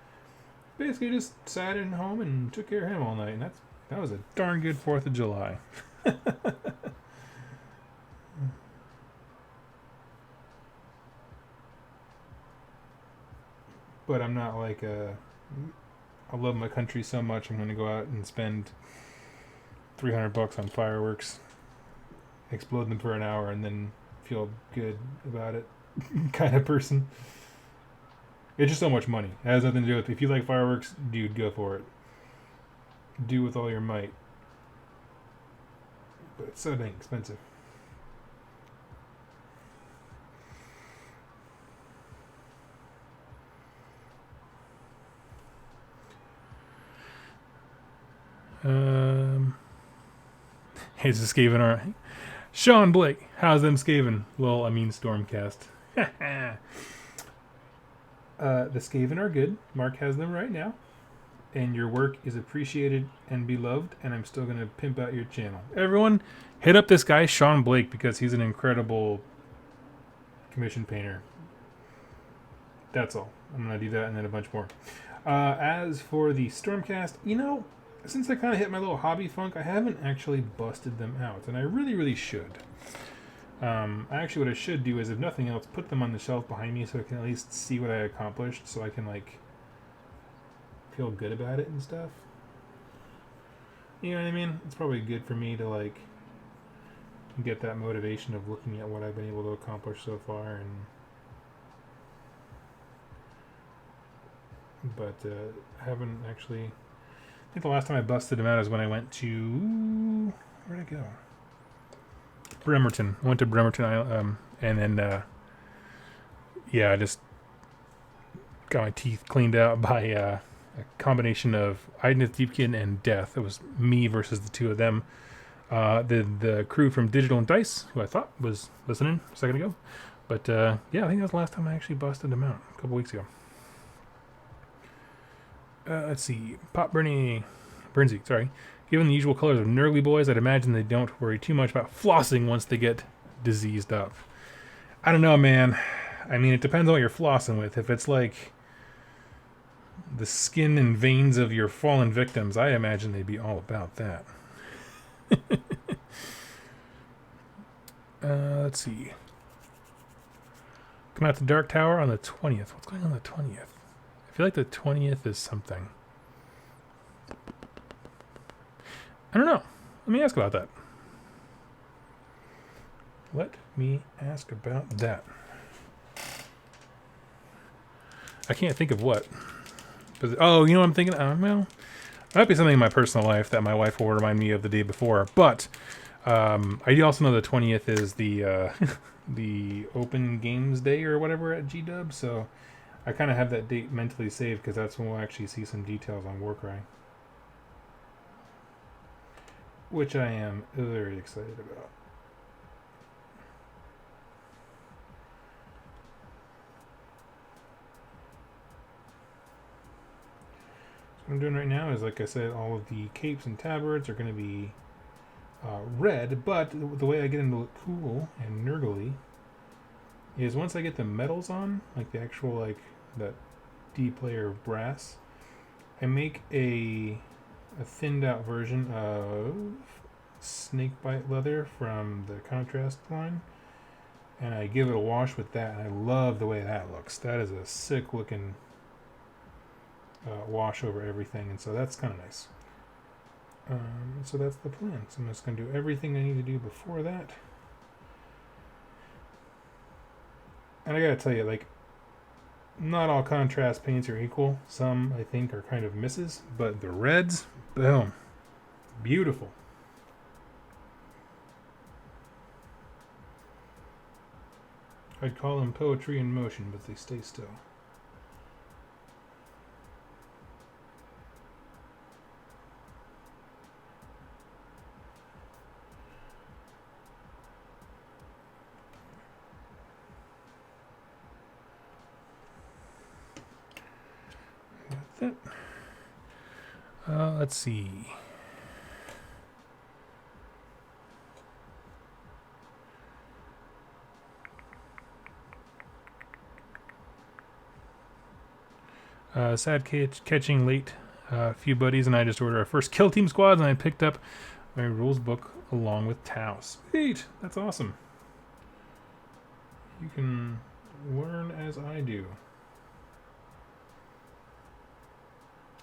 basically just sat at home and took care of him all night, and that was a darn good 4th of July. But I'm not like I love my country so much I'm going to go out and spend $300 on fireworks, explode them for an hour, and then feel good about it kind of person. It's just so much money. It has nothing to do with, if you like fireworks, dude, go for it. Do with all your might. But it's so dang expensive. Hey, is this Skaven alright? Sean Blake, how's them Skaven? Well, I mean Stormcast. The Skaven are good. Mark has them right now. And your work is appreciated and beloved, and I'm still going to pimp out your channel. Everyone, hit up this guy, Sean Blake, because he's an incredible commission painter. That's all. I'm going to do that and then a bunch more. As for the Stormcast, you know, since I kind of hit my little hobby funk, I haven't actually busted them out, and I really, really should. What I should do is, if nothing else, put them on the shelf behind me so I can at least see what I accomplished, so I can, like, feel good about it and stuff. You know what I mean? It's probably good for me to, like, get that motivation of looking at what I've been able to accomplish so far, but I haven't actually... I think the last time I busted them out is when I went to... Where'd I go? Bremerton. I went to Bremerton, and then, I just got my teeth cleaned out by a combination of Idnith Deepkin and Death. It was me versus the two of them. The crew from Digital and Dice, who I thought was listening a second ago. But, I think that was the last time I actually busted them out, a couple weeks ago. Let's see. Burnsy, sorry. Given the usual colors of Nurgly boys, I'd imagine they don't worry too much about flossing once they get diseased up. I don't know, man. I mean, it depends on what you're flossing with. If it's like the skin and veins of your fallen victims, I imagine they'd be all about that. Let's see. Come out to Dark Tower on the 20th. What's going on the 20th? I feel like the 20th is something. I don't know. Let me ask about that. Let me ask about that. I can't think of what. Oh, you know what I'm thinking? Well, it might be something in my personal life that my wife will remind me of the day before. But I also know the 20th is the the Open Games Day or whatever at GW. So I kind of have that date mentally saved because that's when we'll actually see some details on Warcry. Which I am very excited about. What I'm doing right now is, like I said, all of the capes and tabards are going to be red, but the way I get them to look cool and nerdly is once I get the metals on, like the actual, like, that D player brass, I make a thinned out version of snakebite leather from the contrast line, and I give it a wash with that, and I love the way that looks. That is a sick looking wash over everything, and so that's kind of nice. So that's the plan. So I'm just going to do everything I need to do before that. And I gotta tell you, like, not all contrast paints are equal. Some, I think, are kind of misses, but the reds, boom, beautiful. I'd call them poetry in motion, but they stay still. Let's see. Sad catching late. A few buddies and I just ordered our first kill team squads, and I picked up my rules book along with Tau. Sweet! That's awesome. You can learn as I do.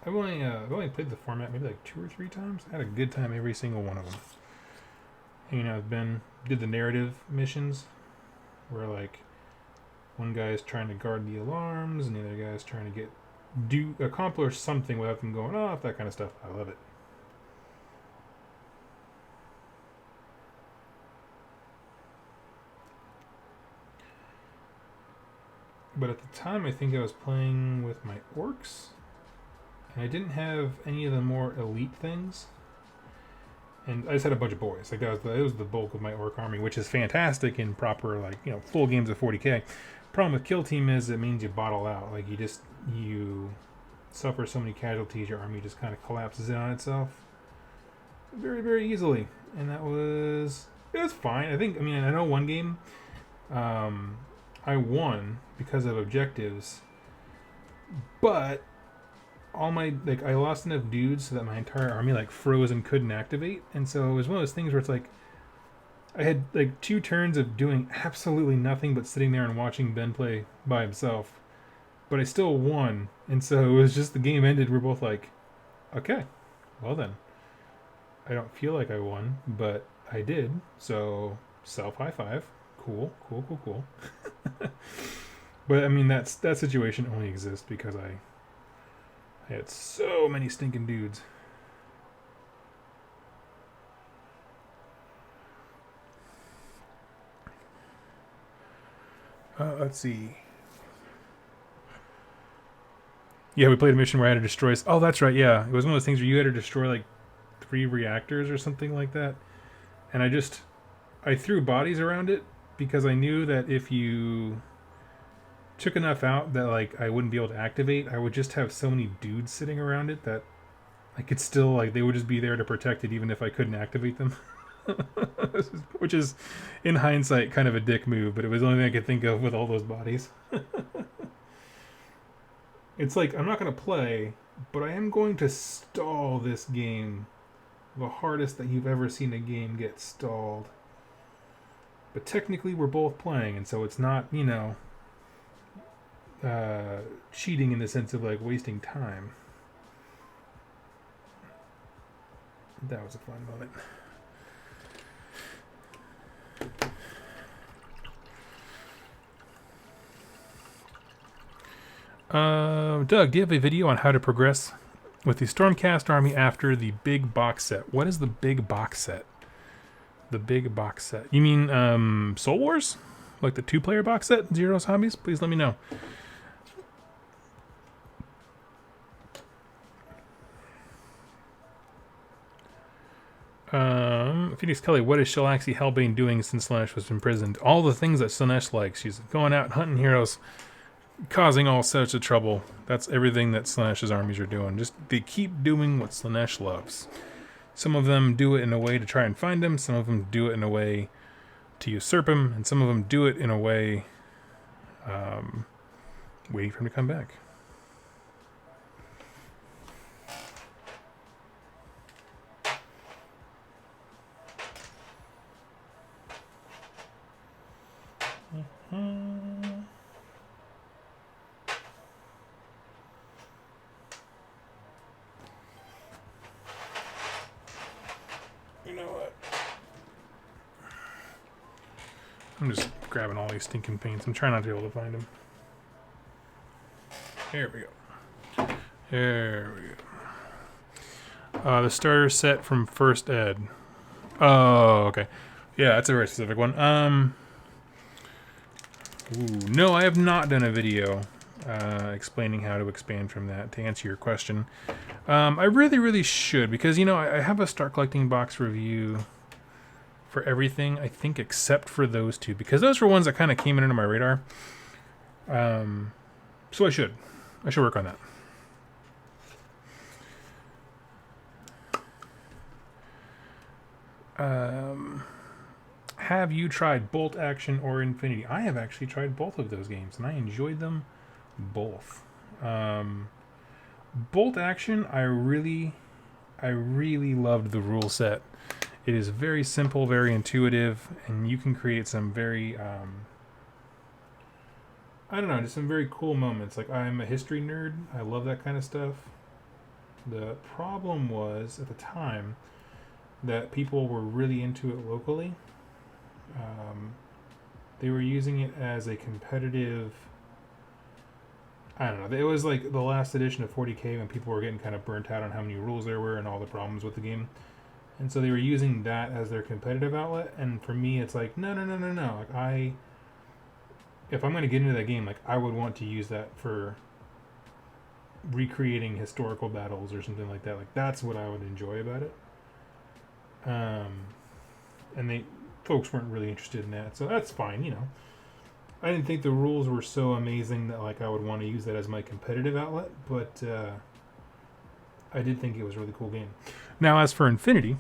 I've only played the format maybe like 2 or 3 times. I had a good time every single one of them. Hanging out with Ben, did the narrative missions, where like one guy's trying to guard the alarms, and the other guy's trying to accomplish something without them going off. That kind of stuff. I love it. But at the time, I think I was playing with my orcs. And I didn't have any of the more elite things. And I just had a bunch of boys. Like that was the bulk of my orc army, which is fantastic in proper, like, you know, full games of 40k. Problem with kill team is it means you bottle out. Like you suffer so many casualties, your army just kind of collapses in on itself very, very easily. And it was fine. I know one game I won because of objectives, but I lost enough dudes so that my entire army like froze and couldn't activate, and so it was one of those things where it's like I had like 2 turns of doing absolutely nothing but sitting there and watching Ben play by himself, but I still won, and so it was just the game ended. We're both like, okay, well then, I don't feel like I won, but I did, so self high five, cool. But I mean that situation only exists because I had so many stinking dudes. Let's see. Yeah, we played a mission where I had to destroy... Oh, that's right, yeah. It was one of those things where you had to destroy, like, 3 reactors or something like that. And I threw bodies around it because I knew that if you took enough out that, like, I wouldn't be able to activate, I would just have so many dudes sitting around it that I could still, like, they would just be there to protect it even if I couldn't activate them. Which is, in hindsight, kind of a dick move, but it was the only thing I could think of with all those bodies. It's like, I'm not going to play, but I am going to stall this game the hardest that you've ever seen a game get stalled. But technically we're both playing, and so it's not, you know, cheating in the sense of, like, wasting time. That was a fun moment. Doug, do you have a video on how to progress with the Stormcast army after the big box set? What is the big box set? The big box set. You mean Soul Wars? Like the 2-player box set? Zero's Hobbies? Please let me know. Phoenix Kelly, what is Shalaxi Hellbane doing since Slanesh was imprisoned? All the things that Slanesh likes. She's going out hunting heroes, causing all sorts of trouble. That's everything that Slanesh's armies are doing. Just they keep doing what Slanesh loves. Some of them do it in a way to try and find him. Some of them do it in a way to usurp him. And some of them do it in a way waiting for him to come back. You know what? I'm just grabbing all these stinking paints. I'm trying not to be able to find them. There we go. There we go. The starter set from First Ed. Oh, okay. Yeah, that's a very specific one. No, I have not done a video explaining how to expand from that, to answer your question. I really should, because, you know, I have a Start Collecting Box review for everything, I think, except for those two, because those were ones that kind of came in under my radar. So I should work on that. Have you tried Bolt Action or Infinity? I have actually tried both of those games, and I enjoyed them both. Bolt Action, I really loved the rule set. It is very simple, very intuitive, and you can create some very, I don't know, just some very cool moments. Like, I'm a history nerd. I love that kind of stuff. The problem was, at the time, that people were really into it locally. They were using it as a competitive, I don't know, it was like the last edition of 40k when people were getting kind of burnt out on how many rules there were and all the problems with the game. And so they were using that as their competitive outlet, and for me it's like, no. Like, if I'm going to get into that game, like, I would want to use that for recreating historical battles or something like that. Like, that's what I would enjoy about it. And folks weren't really interested in that, so that's fine, you know. I didn't think the rules were so amazing that, like, I would want to use that as my competitive outlet, but I did think it was a really cool game. Now, as for Infinity,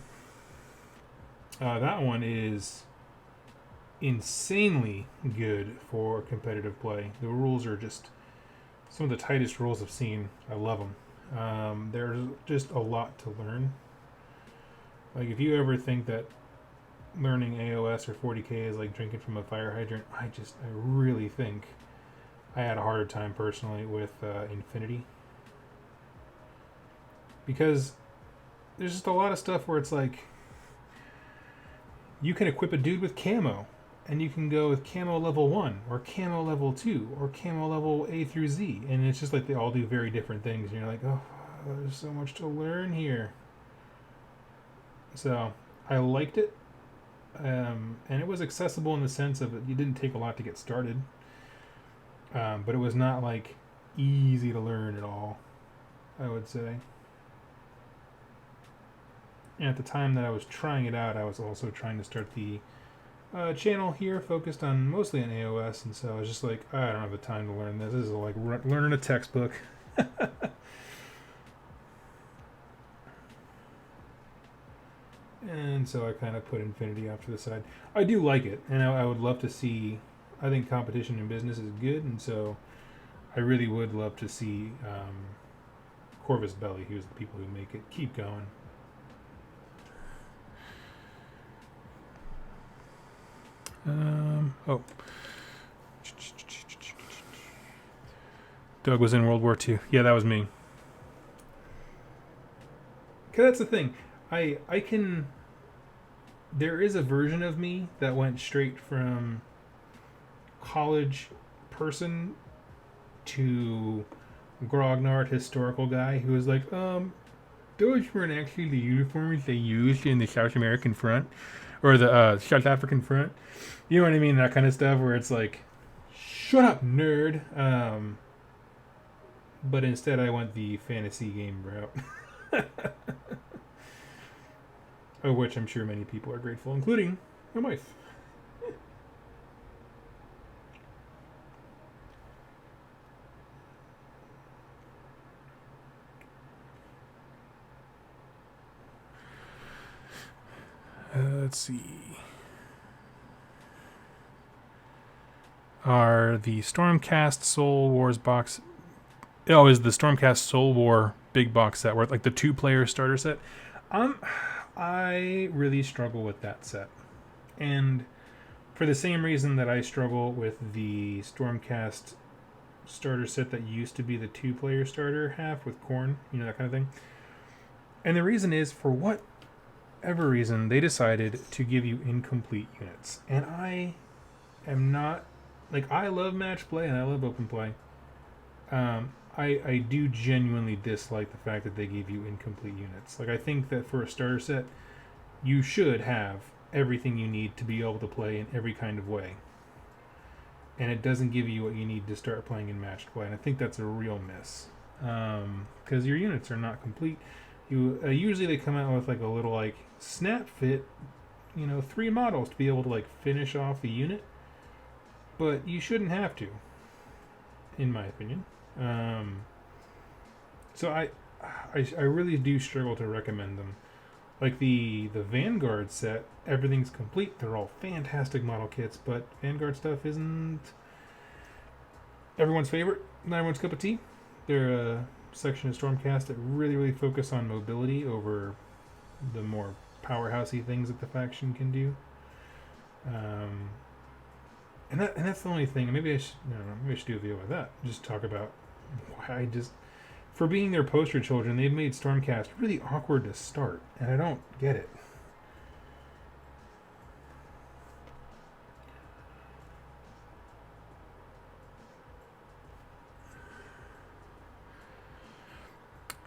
that one is insanely good for competitive play. The rules are just some of the tightest rules I've seen. I love them. There's just a lot to learn. Like, if you ever think that learning AOS or 40k is like drinking from a fire hydrant, I really think I had a harder time personally with Infinity. Because there's just a lot of stuff where it's like, you can equip a dude with camo, and you can go with camo level 1, or camo level 2, or camo level A through Z, and it's just like they all do very different things, and you're like, oh, there's so much to learn here. So, I liked it, and it was accessible in the sense of you didn't take a lot to get started, but it was not like easy to learn at all, I would say. And at the time that I was trying it out, I was also trying to start the channel here, focused on mostly on AOS, and so I was just like, I don't have the time to learn this. This is like learning a textbook. And so I kind of put Infinity off to the side. I do like it, and I would love to see, I think competition in business is good, and so I really would love to see Corvus Belli, who's the people who make it, keep going. Oh. Doug was in World War II. Yeah, that was me. Because that's the thing. I can... There is a version of me that went straight from college person to grognard historical guy who was like, those weren't actually the uniforms they used in the South American front or the South African front. You know what I mean? That kind of stuff where it's like, shut up, nerd. But instead, I went the fantasy game route, of which I'm sure many people are grateful, including my wife. Let's see. Are the Stormcast Soul Wars box... Oh, is the Stormcast Soul War big box set worth like the 2-player starter set? I really struggle with that set. And for the same reason that I struggle with the Stormcast starter set that used to be the 2-player starter half with corn, that kind of thing. And the reason is, for whatever reason, they decided to give you incomplete units. And I am not... I love match play and I love open play. I do genuinely dislike the fact that they gave you incomplete units. I think that for a starter set, you should have everything you need to be able to play in every kind of way. And it doesn't give you what you need to start playing in matched play. And I think that's a real miss. Because your units are not complete. Usually they come out with a little snap fit, 3 models to be able to finish off the unit. But you shouldn't have to, in my opinion. So I really do struggle to recommend them. The Vanguard set, everything's complete. They're all fantastic model kits, but Vanguard stuff isn't everyone's favorite, not everyone's cup of tea. They're a section of Stormcast that really focus on mobility over the more powerhousey things that the faction can do. And that's the only thing. Maybe I should do a video about that. Just talk about why for being their poster children, they've made Stormcast really awkward to start, and I don't get it.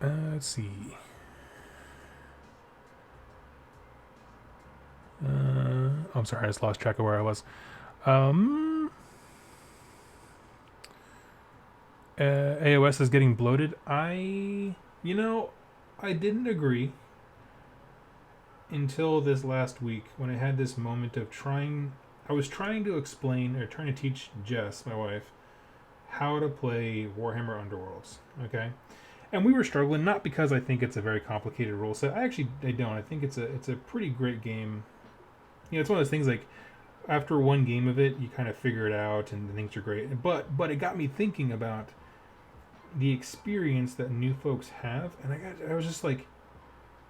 Let's see. I'm sorry, I just lost track of where I was. AOS is getting bloated. I didn't agree until this last week when I had this moment of I was trying to explain, or trying to teach Jess, my wife, how to play Warhammer Underworlds. Okay? And we were struggling, not because I think it's a very complicated rule set. I don't. I think it's a pretty great game. It's one of those things after one game of it, you kind of figure it out and things are great. But it got me thinking about the experience that new folks have, and I was just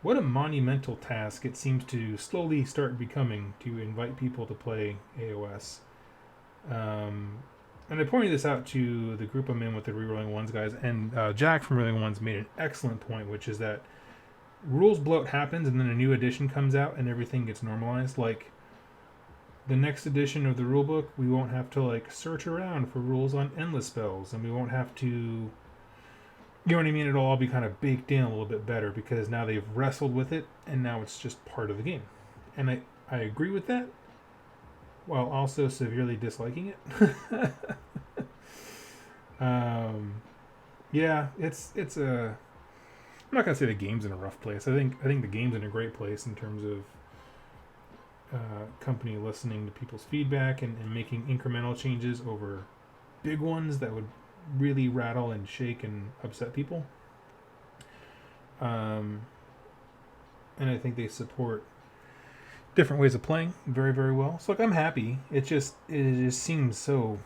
what a monumental task it seems to slowly start becoming to invite people to play AOS. And I pointed this out to the group I'm in with the Rerolling Ones guys, and Jack from Rerolling Ones made an excellent point, which is that rules bloat happens and then a new edition comes out and everything gets normalized. The next edition of the rulebook, we won't have to search around for rules on endless spells, and we won't have to, you know what I mean? It'll all be kind of baked in a little bit better because now they've wrestled with it and now it's just part of the game. And I agree with that, while also severely disliking it. Yeah, it's a. I'm not gonna say the game's in a rough place. I think the game's in a great place in terms of company listening to people's feedback and making incremental changes over big ones that would really rattle and shake and upset people. And I think they support different ways of playing very, very well. So I'm happy. It just seems so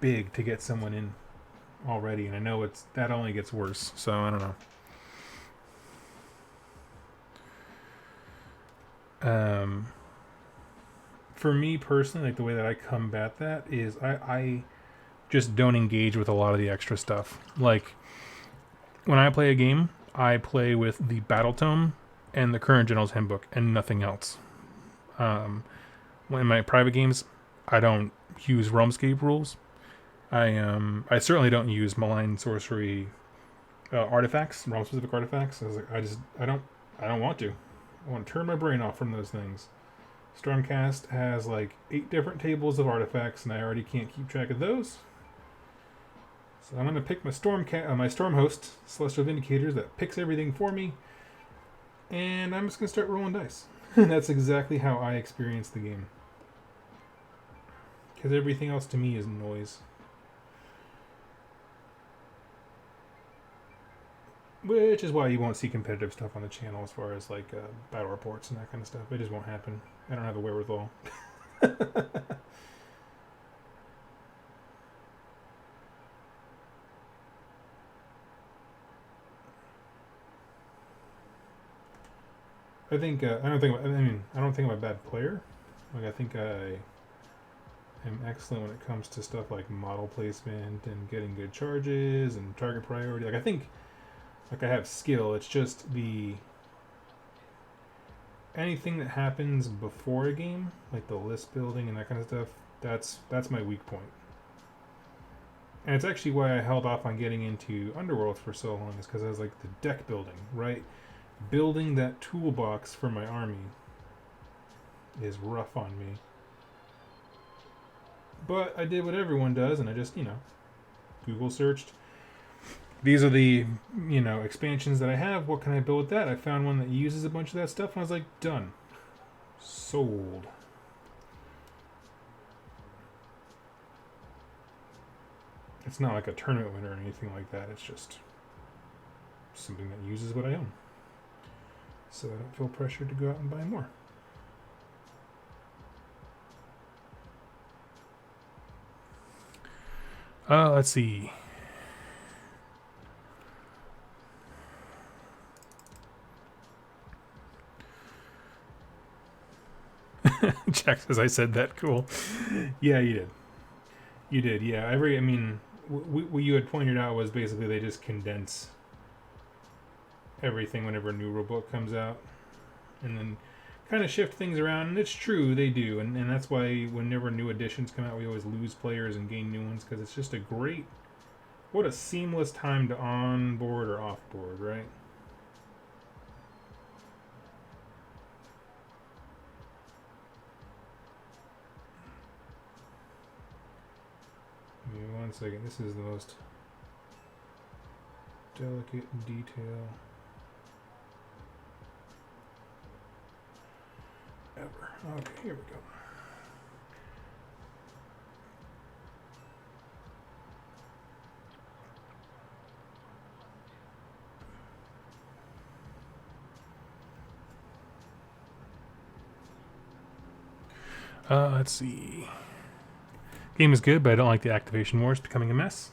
big to get someone in already, and I know that only gets worse. So I don't know. For me personally, the way that I combat that is I just don't engage with a lot of the extra stuff. When I play a game, I play with the Battle Tome and the Current General's Handbook and nothing else. In my private games, I don't use Realmscape rules. I certainly don't use Malign Sorcery artifacts, realm specific artifacts. I was like, I don't want to. I want to turn my brain off from those things. Stormcast has like 8 different tables of artifacts, and I already can't keep track of those. So I'm gonna pick my my Stormhost Celestial Vindicators that picks everything for me, and I'm just gonna start rolling dice. And that's exactly how I experience the game. Because everything else to me is noise. Which is why you won't see competitive stuff on the channel as far as like battle reports and that kind of stuff. It just won't happen. I don't have the wherewithal. I think I don't think I'm a bad player. Like I think I am excellent when it comes to stuff like model placement and getting good charges and target priority. Like I think like I have skill. It's just anything that happens before a game, like the list building and that kind of stuff, that's my weak point. And it's actually why I held off on getting into Underworld for so long, is because I was like the deck building, right? Building that toolbox for my army is rough on me. But I did what everyone does, and I just, Google searched. These are the, expansions that I have. What can I build with that? I found one that uses a bunch of that stuff, and I was like, done. Sold. It's not like a tournament winner or anything like that. It's just something that uses what I own. So I don't feel pressured to go out and buy more. Let's see. Jack says I said that. Cool. Yeah, you did. You did. Yeah. What you had pointed out was basically they just condense everything whenever a new rulebook comes out, and then kind of shift things around. And it's true, they do, and that's why whenever new editions come out, we always lose players and gain new ones, because it's just what a seamless time to onboard or offboard, right? Give me 1 second. This is the most delicate detail ever. Okay, here we go. Let's see. Game is good, but I don't like the activation wars becoming a mess.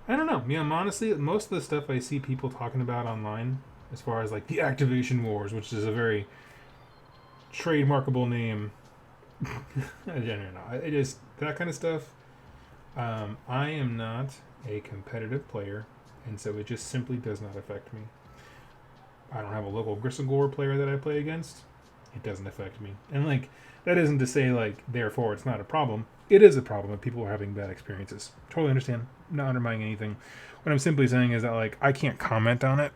I don't know. Yeah, honestly, most of the stuff I see people talking about online, as far as like the activation wars, which is a very trademarkable name. I don't know. It is that kind of stuff. I am not a competitive player, and so it just simply does not affect me. I don't have a local Gristlegore player that I play against. It doesn't affect me. And like, that isn't to say like, therefore it's not a problem. It is a problem if people are having bad experiences. Totally understand. Not undermining anything. What I'm simply saying is that like, I can't comment on it.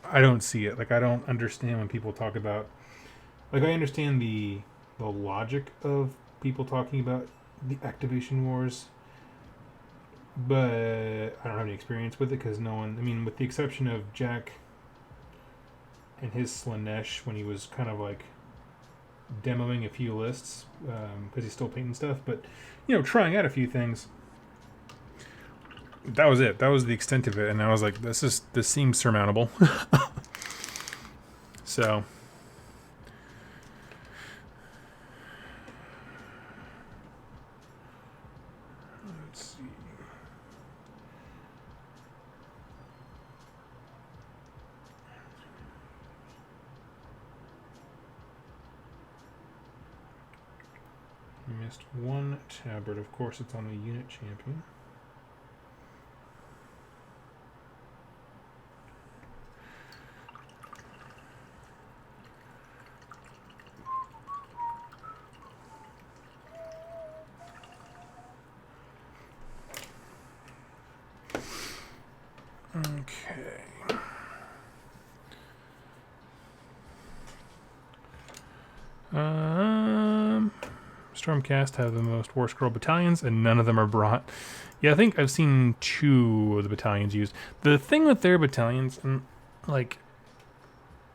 I don't see it. Like, I don't understand when people talk about, like, I understand the logic of people talking about the activation wars, but I don't have any experience with it, because no one, I mean, with the exception of Jack and his Slanesh when he was kind of like demoing a few lists, because he's still painting stuff, but trying out a few things. That was it. That was the extent of it, and I was like, this seems surmountable. So let's see. Missed one tabard. Of course, it's on the unit champion. Okay. Stormcast have the most War Scroll battalions, and none of them are brought. Yeah, I think I've seen 2 of the battalions used. The thing with their battalions, and like,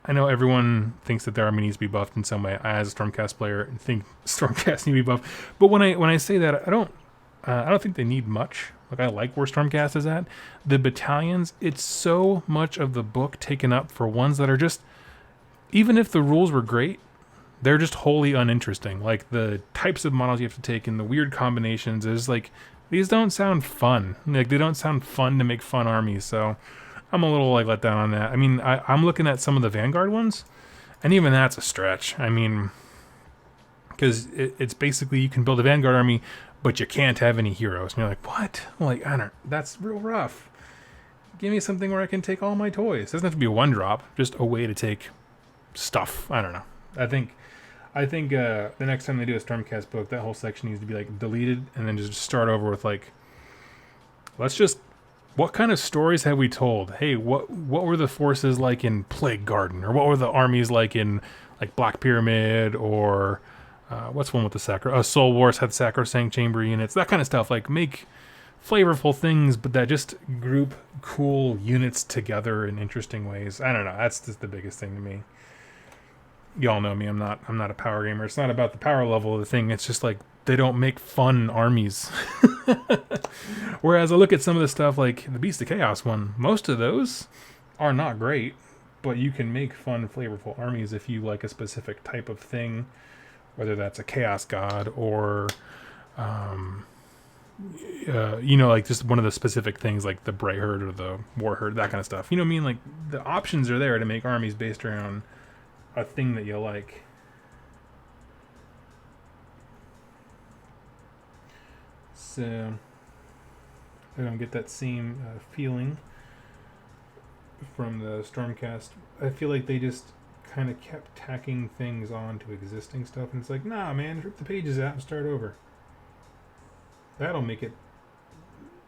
I know everyone thinks that their army needs to be buffed in some way. I, as a Stormcast player, think Stormcast need to be buffed. But when I say that, I don't think they need much. Like, I like where Stormcast is at. The battalions, it's so much of the book taken up for ones that are just, even if the rules were great, they're just wholly uninteresting. Like, the types of models you have to take and the weird combinations is like, these don't sound fun. Like, they don't sound fun to make fun armies. So I'm a little like let down on that. I mean, I'm looking at some of the Vanguard ones, and even that's a stretch. I mean, because it's basically you can build a Vanguard army, but you can't have any heroes. And you're like, what? I'm like, I don't. That's real rough. Give me something where I can take all my toys. It doesn't have to be a 1-drop, just a way to take stuff. I don't know. I think the next time they do a Stormcast book, that whole section needs to be like deleted, and then just start over with like, let's just, what kind of stories have we told? Hey, what were the forces like in Plague Garden, or what were the armies like in like Black Pyramid, or what's one with the Soul Wars had Sacrosanct Chamber units, that kind of stuff. Like, make flavorful things, but that just group cool units together in interesting ways. I don't know. That's just the biggest thing to me. Y'all know me. I'm not a power gamer. It's not about the power level of the thing. It's just like they don't make fun armies. Whereas I look at some of the stuff like the Beast of Chaos one. Most of those are not great, but you can make fun, flavorful armies if you like a specific type of thing, whether that's a Chaos God or, like just one of the specific things like the Bray Herd or the War Herd, that kind of stuff. You know what I mean? Like, the options are there to make armies based around a thing that you like. So I don't get that same feeling from the Stormcast. I feel like they just kind of kept tacking things on to existing stuff, and it's like, nah, man, rip the pages out and start over. That'll make it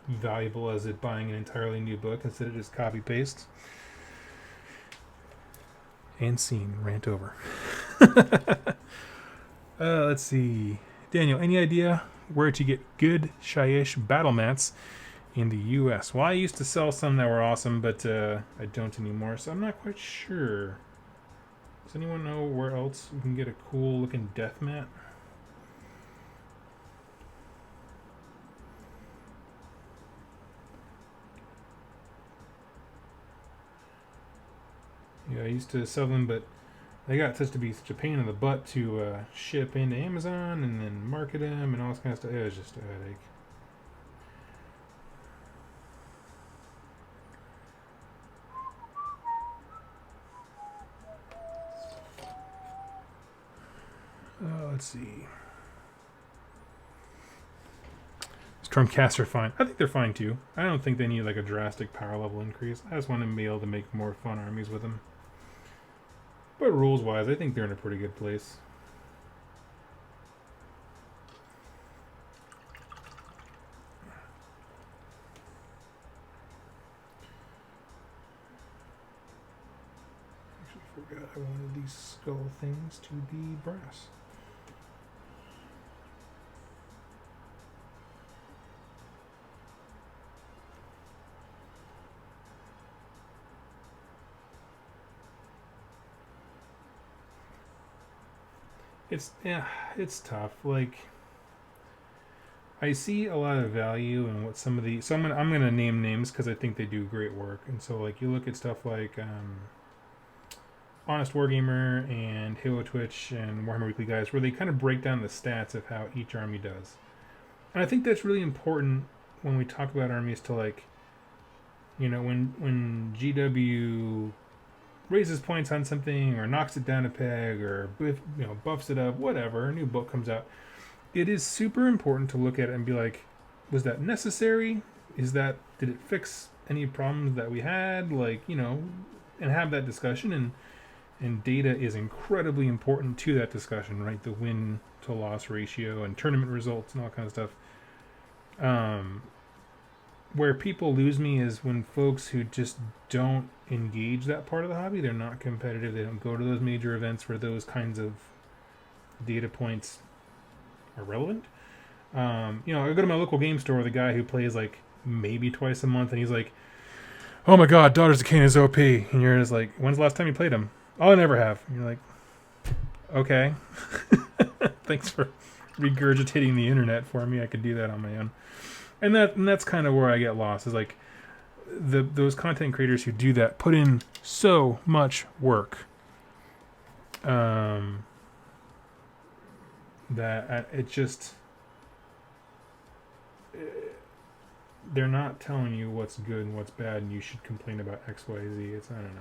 valuable as it buying an entirely new book instead of just copy paste. And scene. Rant over. Let's see. Daniel, any idea where to get good Shyish battle mats in the U.S.? Well, I used to sell some that were awesome, but I don't anymore, so I'm not quite sure. Does anyone know where else we can get a cool looking death mat? Yeah, I used to sell them, but they got to be such a pain in the butt to ship into Amazon and then market them and all this kind of stuff. It was just a headache. Let's see. Stormcasts are fine. I think they're fine too. I don't think they need like a drastic power level increase. I just want to be able to make more fun armies with them. But rules-wise, I think they're in a pretty good place. Actually, forgot I wanted these skull things to be brass. It's tough. Like, I see a lot of value in what some of the, so I'm gonna name names because I think they do great work. And so, like, you look at stuff like Honest Wargamer and Halo Twitch and Warhammer Weekly guys, where they kind of break down the stats of how each army does. And I think that's really important when we talk about armies to, like, you know, when GW raises points on something or knocks it down a peg or buffs it up, whatever, a new book comes out, it is super important to look at it and be like, was that necessary? Did it fix any problems that we had? Like, you know, and have that discussion, and data is incredibly important to that discussion, right? The win to loss ratio and tournament results and all kinds of stuff. where people lose me is when folks who just don't engage that part of the hobby. They're not competitive. They don't go to those major events where those kinds of data points are relevant. I go to my local game store. The guy who plays like maybe twice a month, and he's like, "Oh my God, Daughters of Cain is OP," and you're just like, "When's the last time you played him?" "Oh, I never have." And you're like, "Okay, thanks for regurgitating the internet for me. I could do that on my own." And that's kind of where I get lost. Is like those content creators who do that put in so much work. That it just they're not telling you what's good and what's bad, and you should complain about X, Y, Z. It's I don't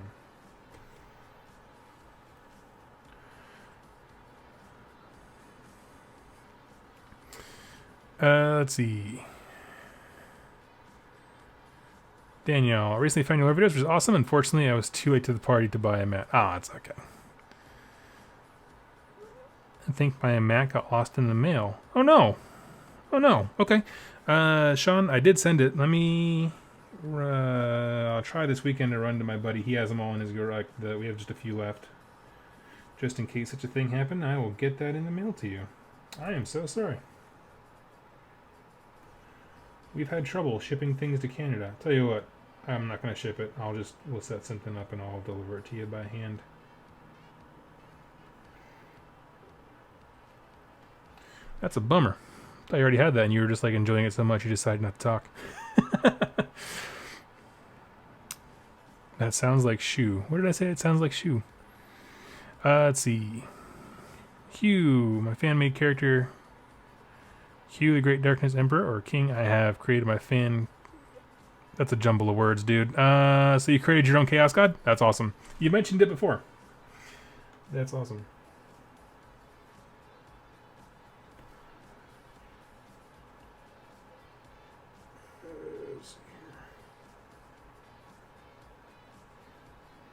know. Let's see. Danielle, I recently found your videos, which is awesome. Unfortunately, I was too late to the party to buy a mat. It's okay. I think my Mac got lost in the mail. Oh no. Okay. Sean, I did send it. Let me. I'll try this weekend to run to my buddy. He has them all in his garage. We have just a few left. Just in case such a thing happened, I will get that in the mail to you. I am so sorry. We've had trouble shipping things to Canada. Tell you what, I'm not going to ship it. We'll set something up and I'll deliver it to you by hand. That's a bummer. I thought you already had that and you were just like enjoying it so much you decided not to talk. That sounds like Shu. What did I say? It sounds like Shu. Let's see. Hugh, my fan-made character. Hugh, the Great Darkness Emperor, or King. I have created my fan... That's a jumble of words, dude. So you created your own Chaos God? That's awesome. You mentioned it before. That's awesome.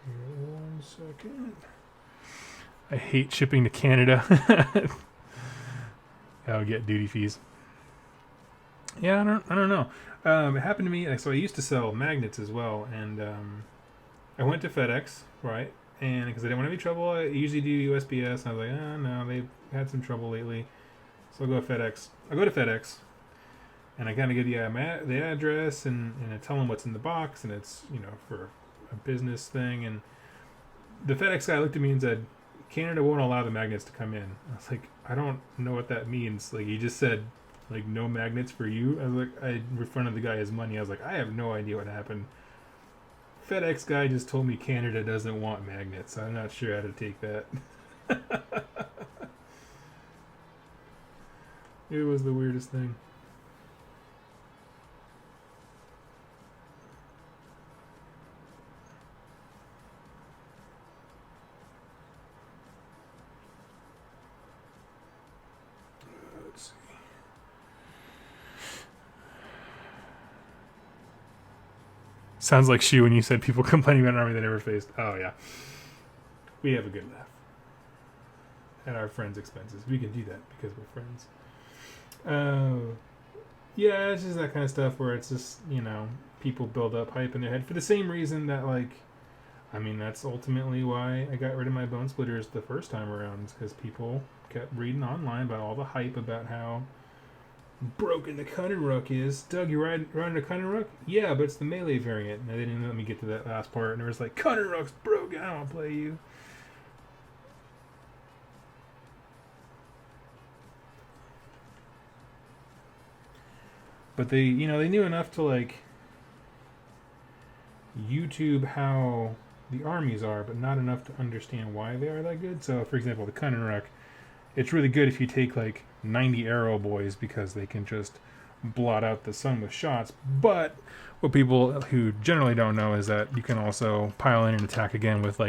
Here, 1 second. I hate shipping to Canada. I'll get duty fees. Yeah, I don't know. It happened to me. So I used to sell magnets as well, and I went to FedEx, right? And because I didn't want any trouble, I usually do USPS. And I was like, no, they've had some trouble lately, so I'll go to FedEx. And I kind of give the address and I tell them what's in the box, and it's for a business thing. And the FedEx guy looked at me and said, "Canada won't allow the magnets to come in." I was like, I don't know what that means. Like, he just said, like, no magnets for you. I was like, I refunded the guy his money. I was like, I have no idea what happened. FedEx guy just told me Canada doesn't want magnets. I'm not sure how to take that. It was the weirdest thing. Let's see. Sounds like Shu when you said people complaining about an army they never faced. Oh, yeah. We have a good laugh. At our friends' expenses. We can do that because we're friends. Yeah, it's just that kind of stuff where it's just, people build up hype in their head for the same reason that, that's ultimately why I got rid of my bone splitters the first time around, because people kept reading online about all the hype about how broken the Cunning Rook is. Doug, you riding a Cunning Rook? Yeah, but it's the melee variant. And they didn't even let me get to that last part, and it was like, Cunning Rook's broken, I don't want to play you. But they knew enough to, YouTube how the armies are, but not enough to understand why they are that good. So, for example, the Cunning Rook, it's really good if you take, 90 arrow boys, because they can just blot out the sun with shots. But what people who generally don't know is that you can also pile in and attack again with,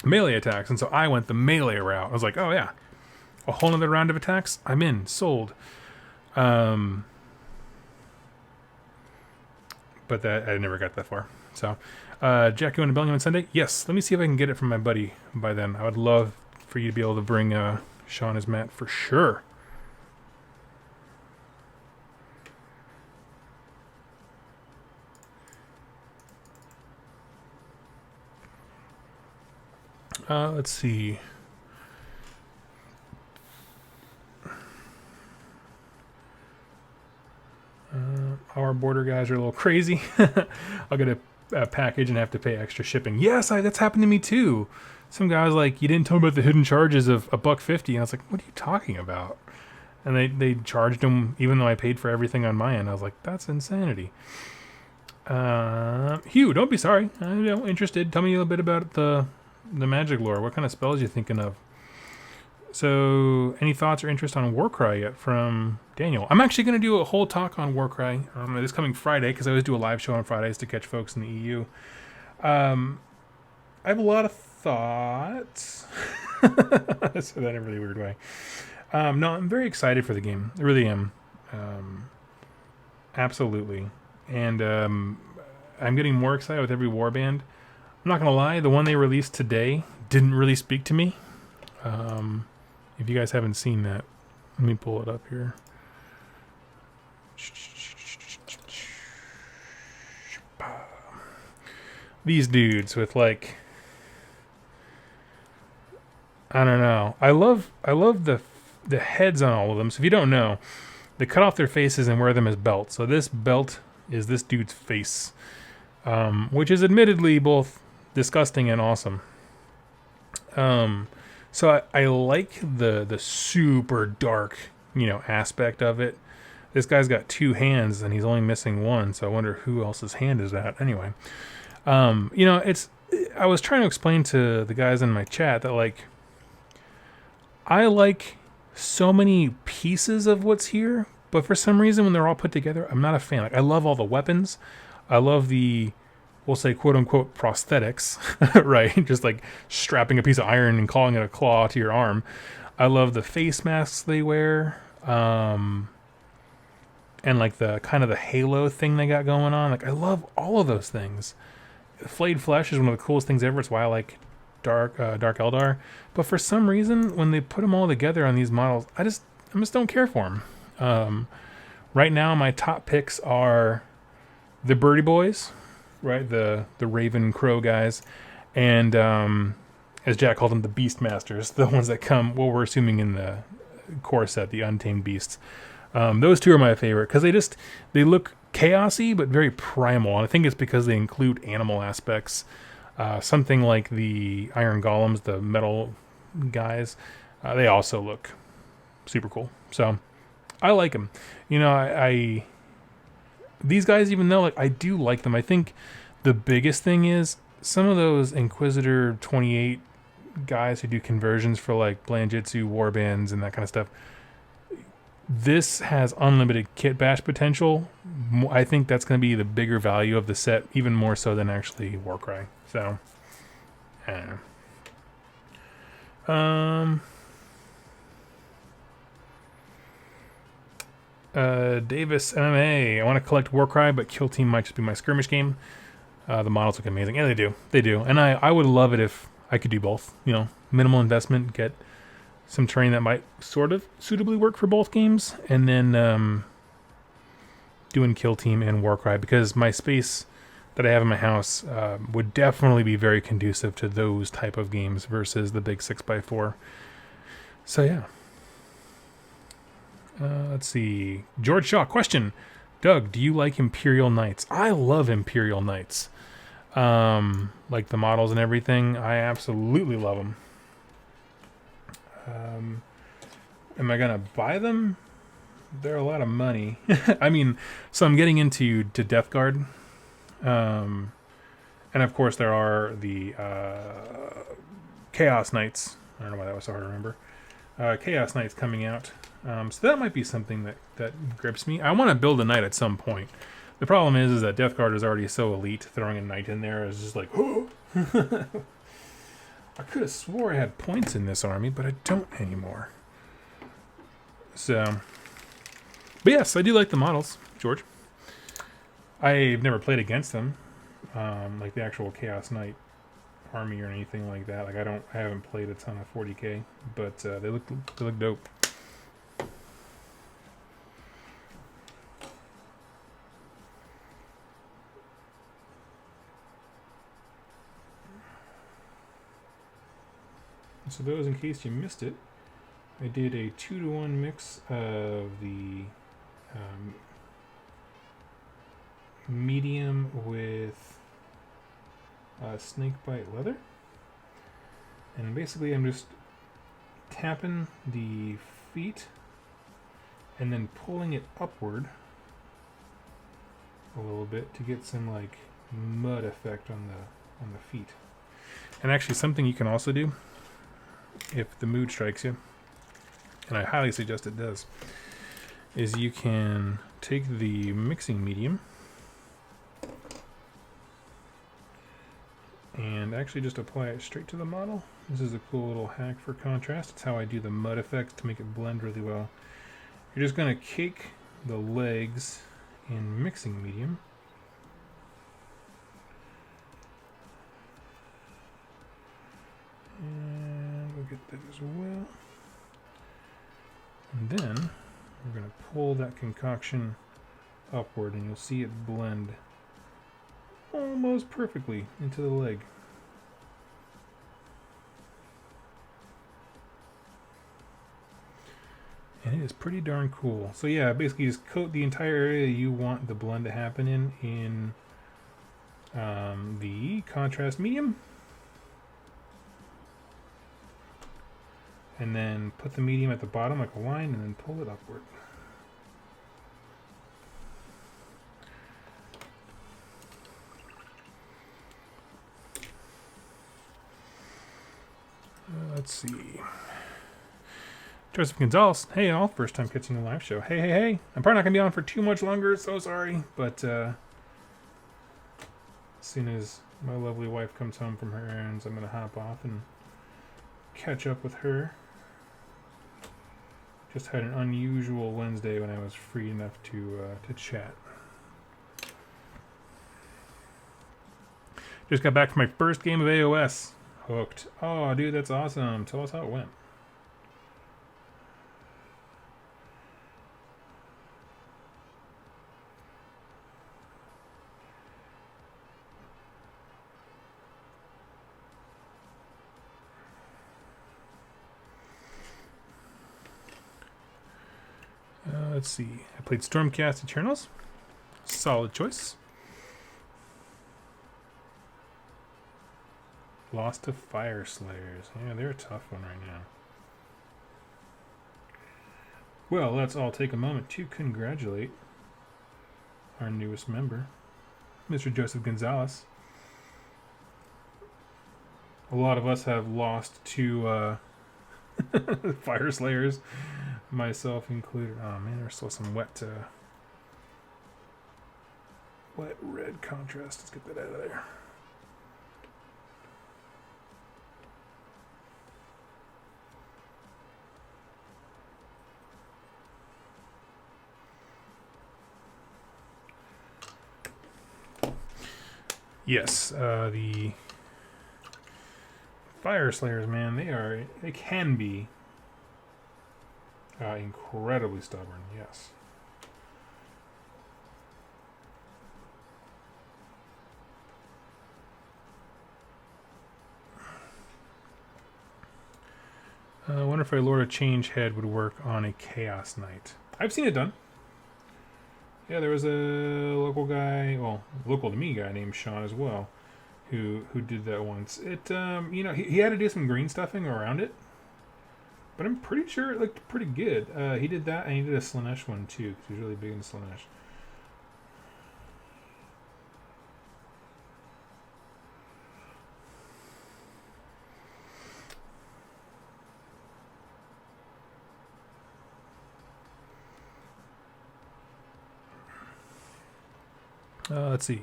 melee attacks. And so I went the melee route. I was like, oh, yeah, a whole other round of attacks? I'm in. Sold. But that I never got that far. So, Jack, you want to Bellingham on Sunday? Yes. Let me see if I can get it from my buddy by then. I would love for you to be able to bring Sean his mat for sure. Let's see. Our border guys are a little crazy. I'll get a package and have to pay extra shipping. Yes, that's happened to me too. Some guy was like, "You didn't tell me about the hidden charges of $1.50," and I was like, "What are you talking about?" And they charged them even though I paid for everything on my end. I was like, "That's insanity." Hugh, don't be sorry. I'm interested. Tell me a little bit about the magic lore. What kind of spells you thinking of? So, any thoughts or interest on Warcry yet from Daniel? I'm actually going to do a whole talk on Warcry this coming Friday, because I always do a live show on Fridays to catch folks in the EU. I have a lot of thoughts. I said that in a really weird way. No, I'm very excited for the game. I really am. Absolutely. And I'm getting more excited with every warband. I'm not going to lie, the one they released today didn't really speak to me. If you guys haven't seen that, let me pull it up here. These dudes with like, I don't know. I love the heads on all of them. So if you don't know, they cut off their faces and wear them as belts. So this belt is this dude's face, which is admittedly both disgusting and awesome. So I like the super dark, aspect of it. This guy's got 2 hands and he's only missing one, so I wonder who else's hand is that. Anyway, I was trying to explain to the guys in my chat that, like, I like so many pieces of what's here, but for some reason when they're all put together, I'm not a fan. Like, I love all the weapons. I love the, we'll say, quote-unquote prosthetics, right? Just like strapping a piece of iron and calling it a claw to your arm. I love the face masks they wear, and like the kind of the halo thing they got going on. Like, I love all of those things. Flayed flesh is one of the coolest things ever. It's why I like Dark Eldar. But for some reason, when they put them all together on these models, I just don't care for them. Right now, my top picks are the Birdie Boys, right? The Raven Crow guys, and as Jack called them, the Beastmasters, the ones that come, well, we're assuming in the core set, the Untamed Beasts. Those 2 are my favorite because they look chaosy but very primal, and I think it's because they include animal aspects. Something like the Iron Golems, the metal guys, they also look super cool. So I like them. I these guys, even though, like, I do like them, I think the biggest thing is some of those Inquisitor 28 guys who do conversions for like Blanjitsu, warbands, and that kind of stuff. This has unlimited kit bash potential. I think that's going to be the bigger value of the set, even more so than actually Warcry. So, I don't know. Davis MMA. I want to collect Warcry, but Kill Team might just be my skirmish game. The models look amazing. Yeah, they do. And I would love it if I could do both. Minimal investment, get some terrain that might sort of suitably work for both games, and then doing Kill Team and Warcry, because my space that I have in my house would definitely be very conducive to those type of games versus the big 6x4. So yeah. Let's see. George Shaw, question. Doug, do you like Imperial Knights? I love Imperial Knights. Like the models and everything. I absolutely love them. Am I gonna buy them? They're a lot of money. I mean, so I'm getting into Death Guard. And of course there are the Chaos Knights. I don't know why that was so hard to remember. Chaos Knights coming out. So that might be something that grips me. I want to build a knight at some point. The problem is that Death Guard is already so elite. Throwing a knight in there is just like, oh! I could have swore I had points in this army, but I don't anymore. So, but yes, I do like the models, George. I've never played against them, like the actual Chaos Knight army or anything like that. Like I haven't played a ton of 40k, but they look dope. So those, in case you missed it, I did a 2-to-1 mix of the medium with snakebite leather. And basically I'm just tapping the feet and then pulling it upward a little bit to get some like mud effect on the feet. And actually something you can also do if the mood strikes you, and I highly suggest it does, is you can take the mixing medium and actually just apply it straight to the model. This is a cool little hack for contrast. It's how I do the mud effect to make it blend really well. You're just going to cake the legs in mixing medium. And we'll get that as well. And then we're going to pull that concoction upward and you'll see it blend almost perfectly into the leg. And it is pretty darn cool. So yeah, basically just coat the entire area you want the blend to happen in the contrast medium. And then put the medium at the bottom like a line and then pull it upward. Let's see. Joseph Gonzalez. Hey, all. First time catching a live show. Hey. I'm probably not going to be on for too much longer, so sorry. But as soon as my lovely wife comes home from her errands, I'm going to hop off and catch up with her. Just had an unusual Wednesday when I was free enough to chat. Just got back from my first game of AOS. Hooked. Oh, dude, that's awesome. Tell us how it went. Let's see. I played Stormcast Eternals. Solid choice. Lost to Fire Slayers. Yeah, they're a tough one right now. Well, let's all take a moment to congratulate our newest member, Mr. Joseph Gonzalez. A lot of us have lost to Fire Slayers, myself included. Oh man, there's still some wet red contrast. Let's get that out of there. Yes, the Fire Slayers, man, they can be incredibly stubborn, yes. I wonder if a Lord of Change head would work on a Chaos Knight. I've seen it done. Yeah, there was a local guy, well, local to me guy named Sean as well, who did that once. It, you know, he had to do some green stuffing around it, but I'm pretty sure it looked pretty good. He did that, and he did a Slanesh one too, because he's really big in Slanesh. Let's see.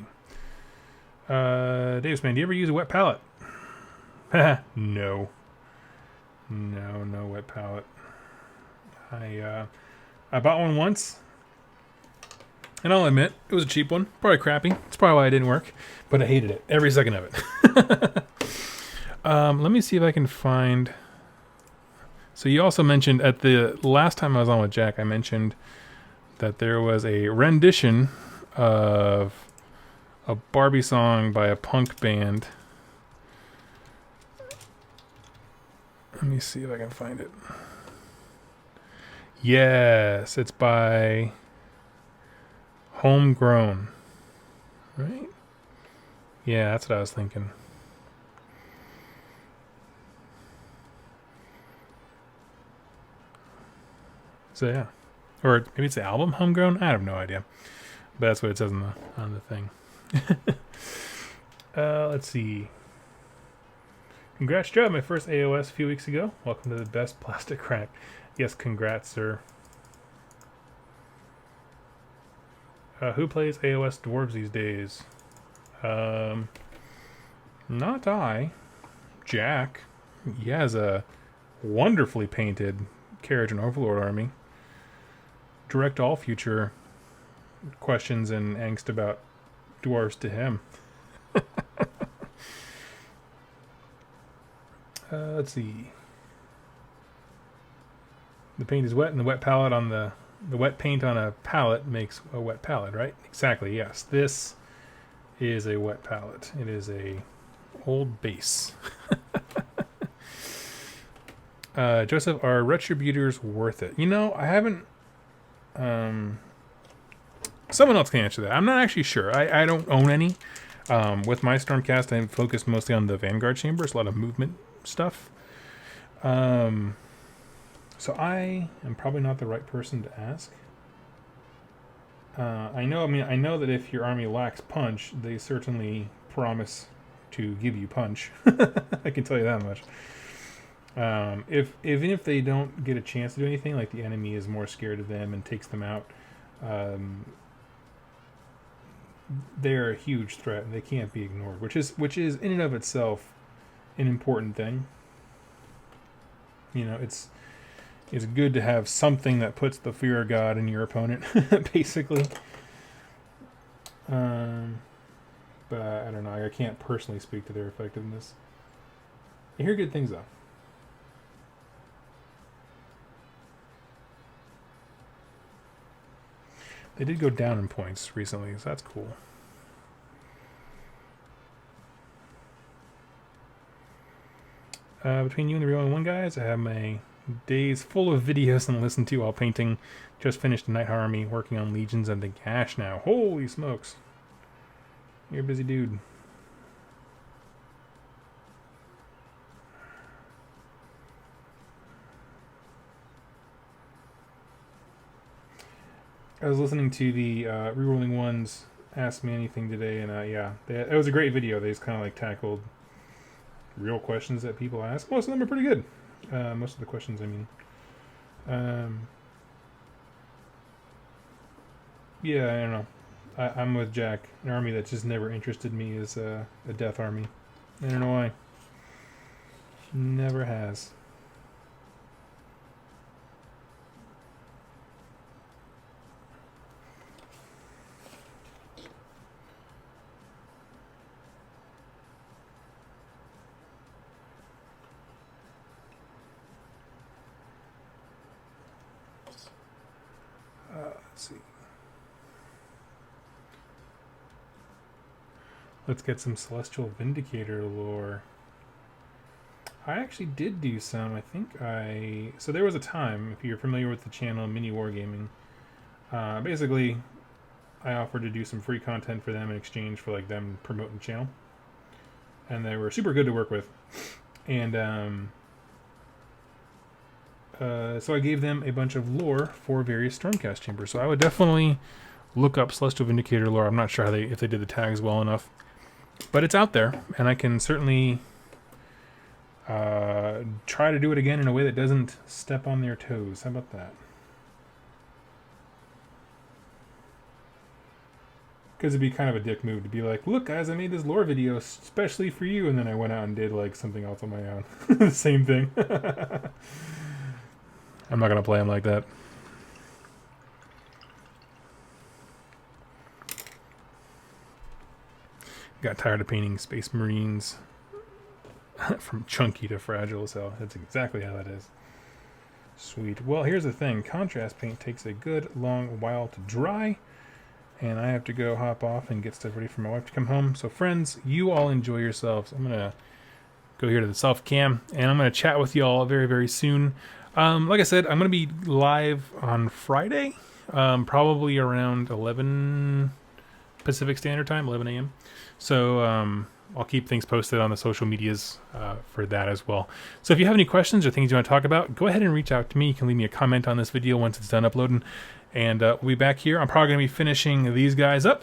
Davis, man, do you ever use a wet palette? No, wet palette. I bought one once, and I'll admit it was a cheap one, probably crappy. It's probably why it didn't work, but I hated it every second of it. Let me see if I can find. So you also mentioned at the last time I was on with Jack, I mentioned that there was a rendition of a Barbie song by a punk band. Let me see if I can find it. Yes, it's by Homegrown. Right? Yeah, that's what I was thinking. So yeah. Or maybe it's the album Homegrown? I have no idea. But that's what it says on the thing. Let's see. Congrats, Joe. My first AOS a few weeks ago. Welcome to the best plastic crack. Yes, congrats, sir. Who plays AOS Dwarves these days? Not I. Jack. He has a wonderfully painted Carriage and Overlord army. Direct all future questions and angst about dwarves to him. Let's see. The paint is wet, and the wet palette on the wet paint on a palette makes a wet palette, right? Exactly. Yes, this is a wet palette. It is a old base. Joseph, are retributors worth it? You know, I haven't. Someone else can answer that. I'm not actually sure. I don't own any. With my Stormcast, I'm focused mostly on the Vanguard Chambers, a lot of movement stuff. So I am probably not the right person to ask. I know that if your army lacks punch, they certainly promise to give you punch. I can tell you that much. Even if they don't get a chance to do anything, like the enemy is more scared of them and takes them out, they're a huge threat and they can't be ignored, which is in and of itself an important thing. You know, it's good to have something that puts the fear of God in your opponent, basically. But I don't know. I can't personally speak to their effectiveness. I hear good things though. They did go down in points recently, so that's cool. Between you and the Real One guys, I have my days full of videos and listen to while painting. Just finished a Night Army, working on Legions of the Gash now. Holy smokes. You're a busy dude. I was listening to the Rerolling Ones Ask Me Anything today, and yeah, it was a great video. They just kind of like tackled real questions that people ask. Most of them are pretty good. Most of the questions, I mean. Yeah, I don't know. I'm with Jack. An army that just never interested me is a death army. I don't know why. Never has. Let's see. Let's get some Celestial Vindicator lore. I actually did do some. So there was a time, if you're familiar with the channel Mini Wargaming, basically I offered to do some free content for them in exchange for like them promoting the channel. And they were super good to work with. And so I gave them a bunch of lore for various Stormcast chambers. So I would definitely look up Celestial Vindicator lore. I'm not sure if they did the tags well enough, but it's out there, and I can certainly try to do it again in a way that doesn't step on their toes. How about that? Because it'd be kind of a dick move to be like, look guys, I made this lore video especially for you, and then I went out and did like something else on my own. The same thing. I'm not going to play him like that. Got tired of painting Space Marines from chunky to fragile as hell. That's exactly how that is. Sweet. Well, here's the thing. Contrast paint takes a good long while to dry, and I have to go hop off and get stuff ready for my wife to come home. So friends, you all enjoy yourselves. I'm going to go here to the self cam, and I'm going to chat with you all very, very soon. Like I said, I'm going to be live on Friday, probably around 11 Pacific Standard Time, 11 a.m. So I'll keep things posted on the social medias for that as well. So if you have any questions or things you want to talk about, go ahead and reach out to me. You can leave me a comment on this video once it's done uploading. And we'll be back here. I'm probably going to be finishing these guys up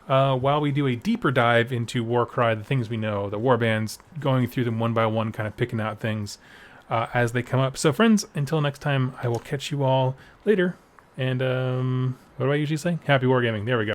while we do a deeper dive into Warcry, the things we know, the warbands, going through them one by one, kind of picking out things as they come up. So friends, until next time, I will catch you all later. And what do I usually say? Happy wargaming. There we go.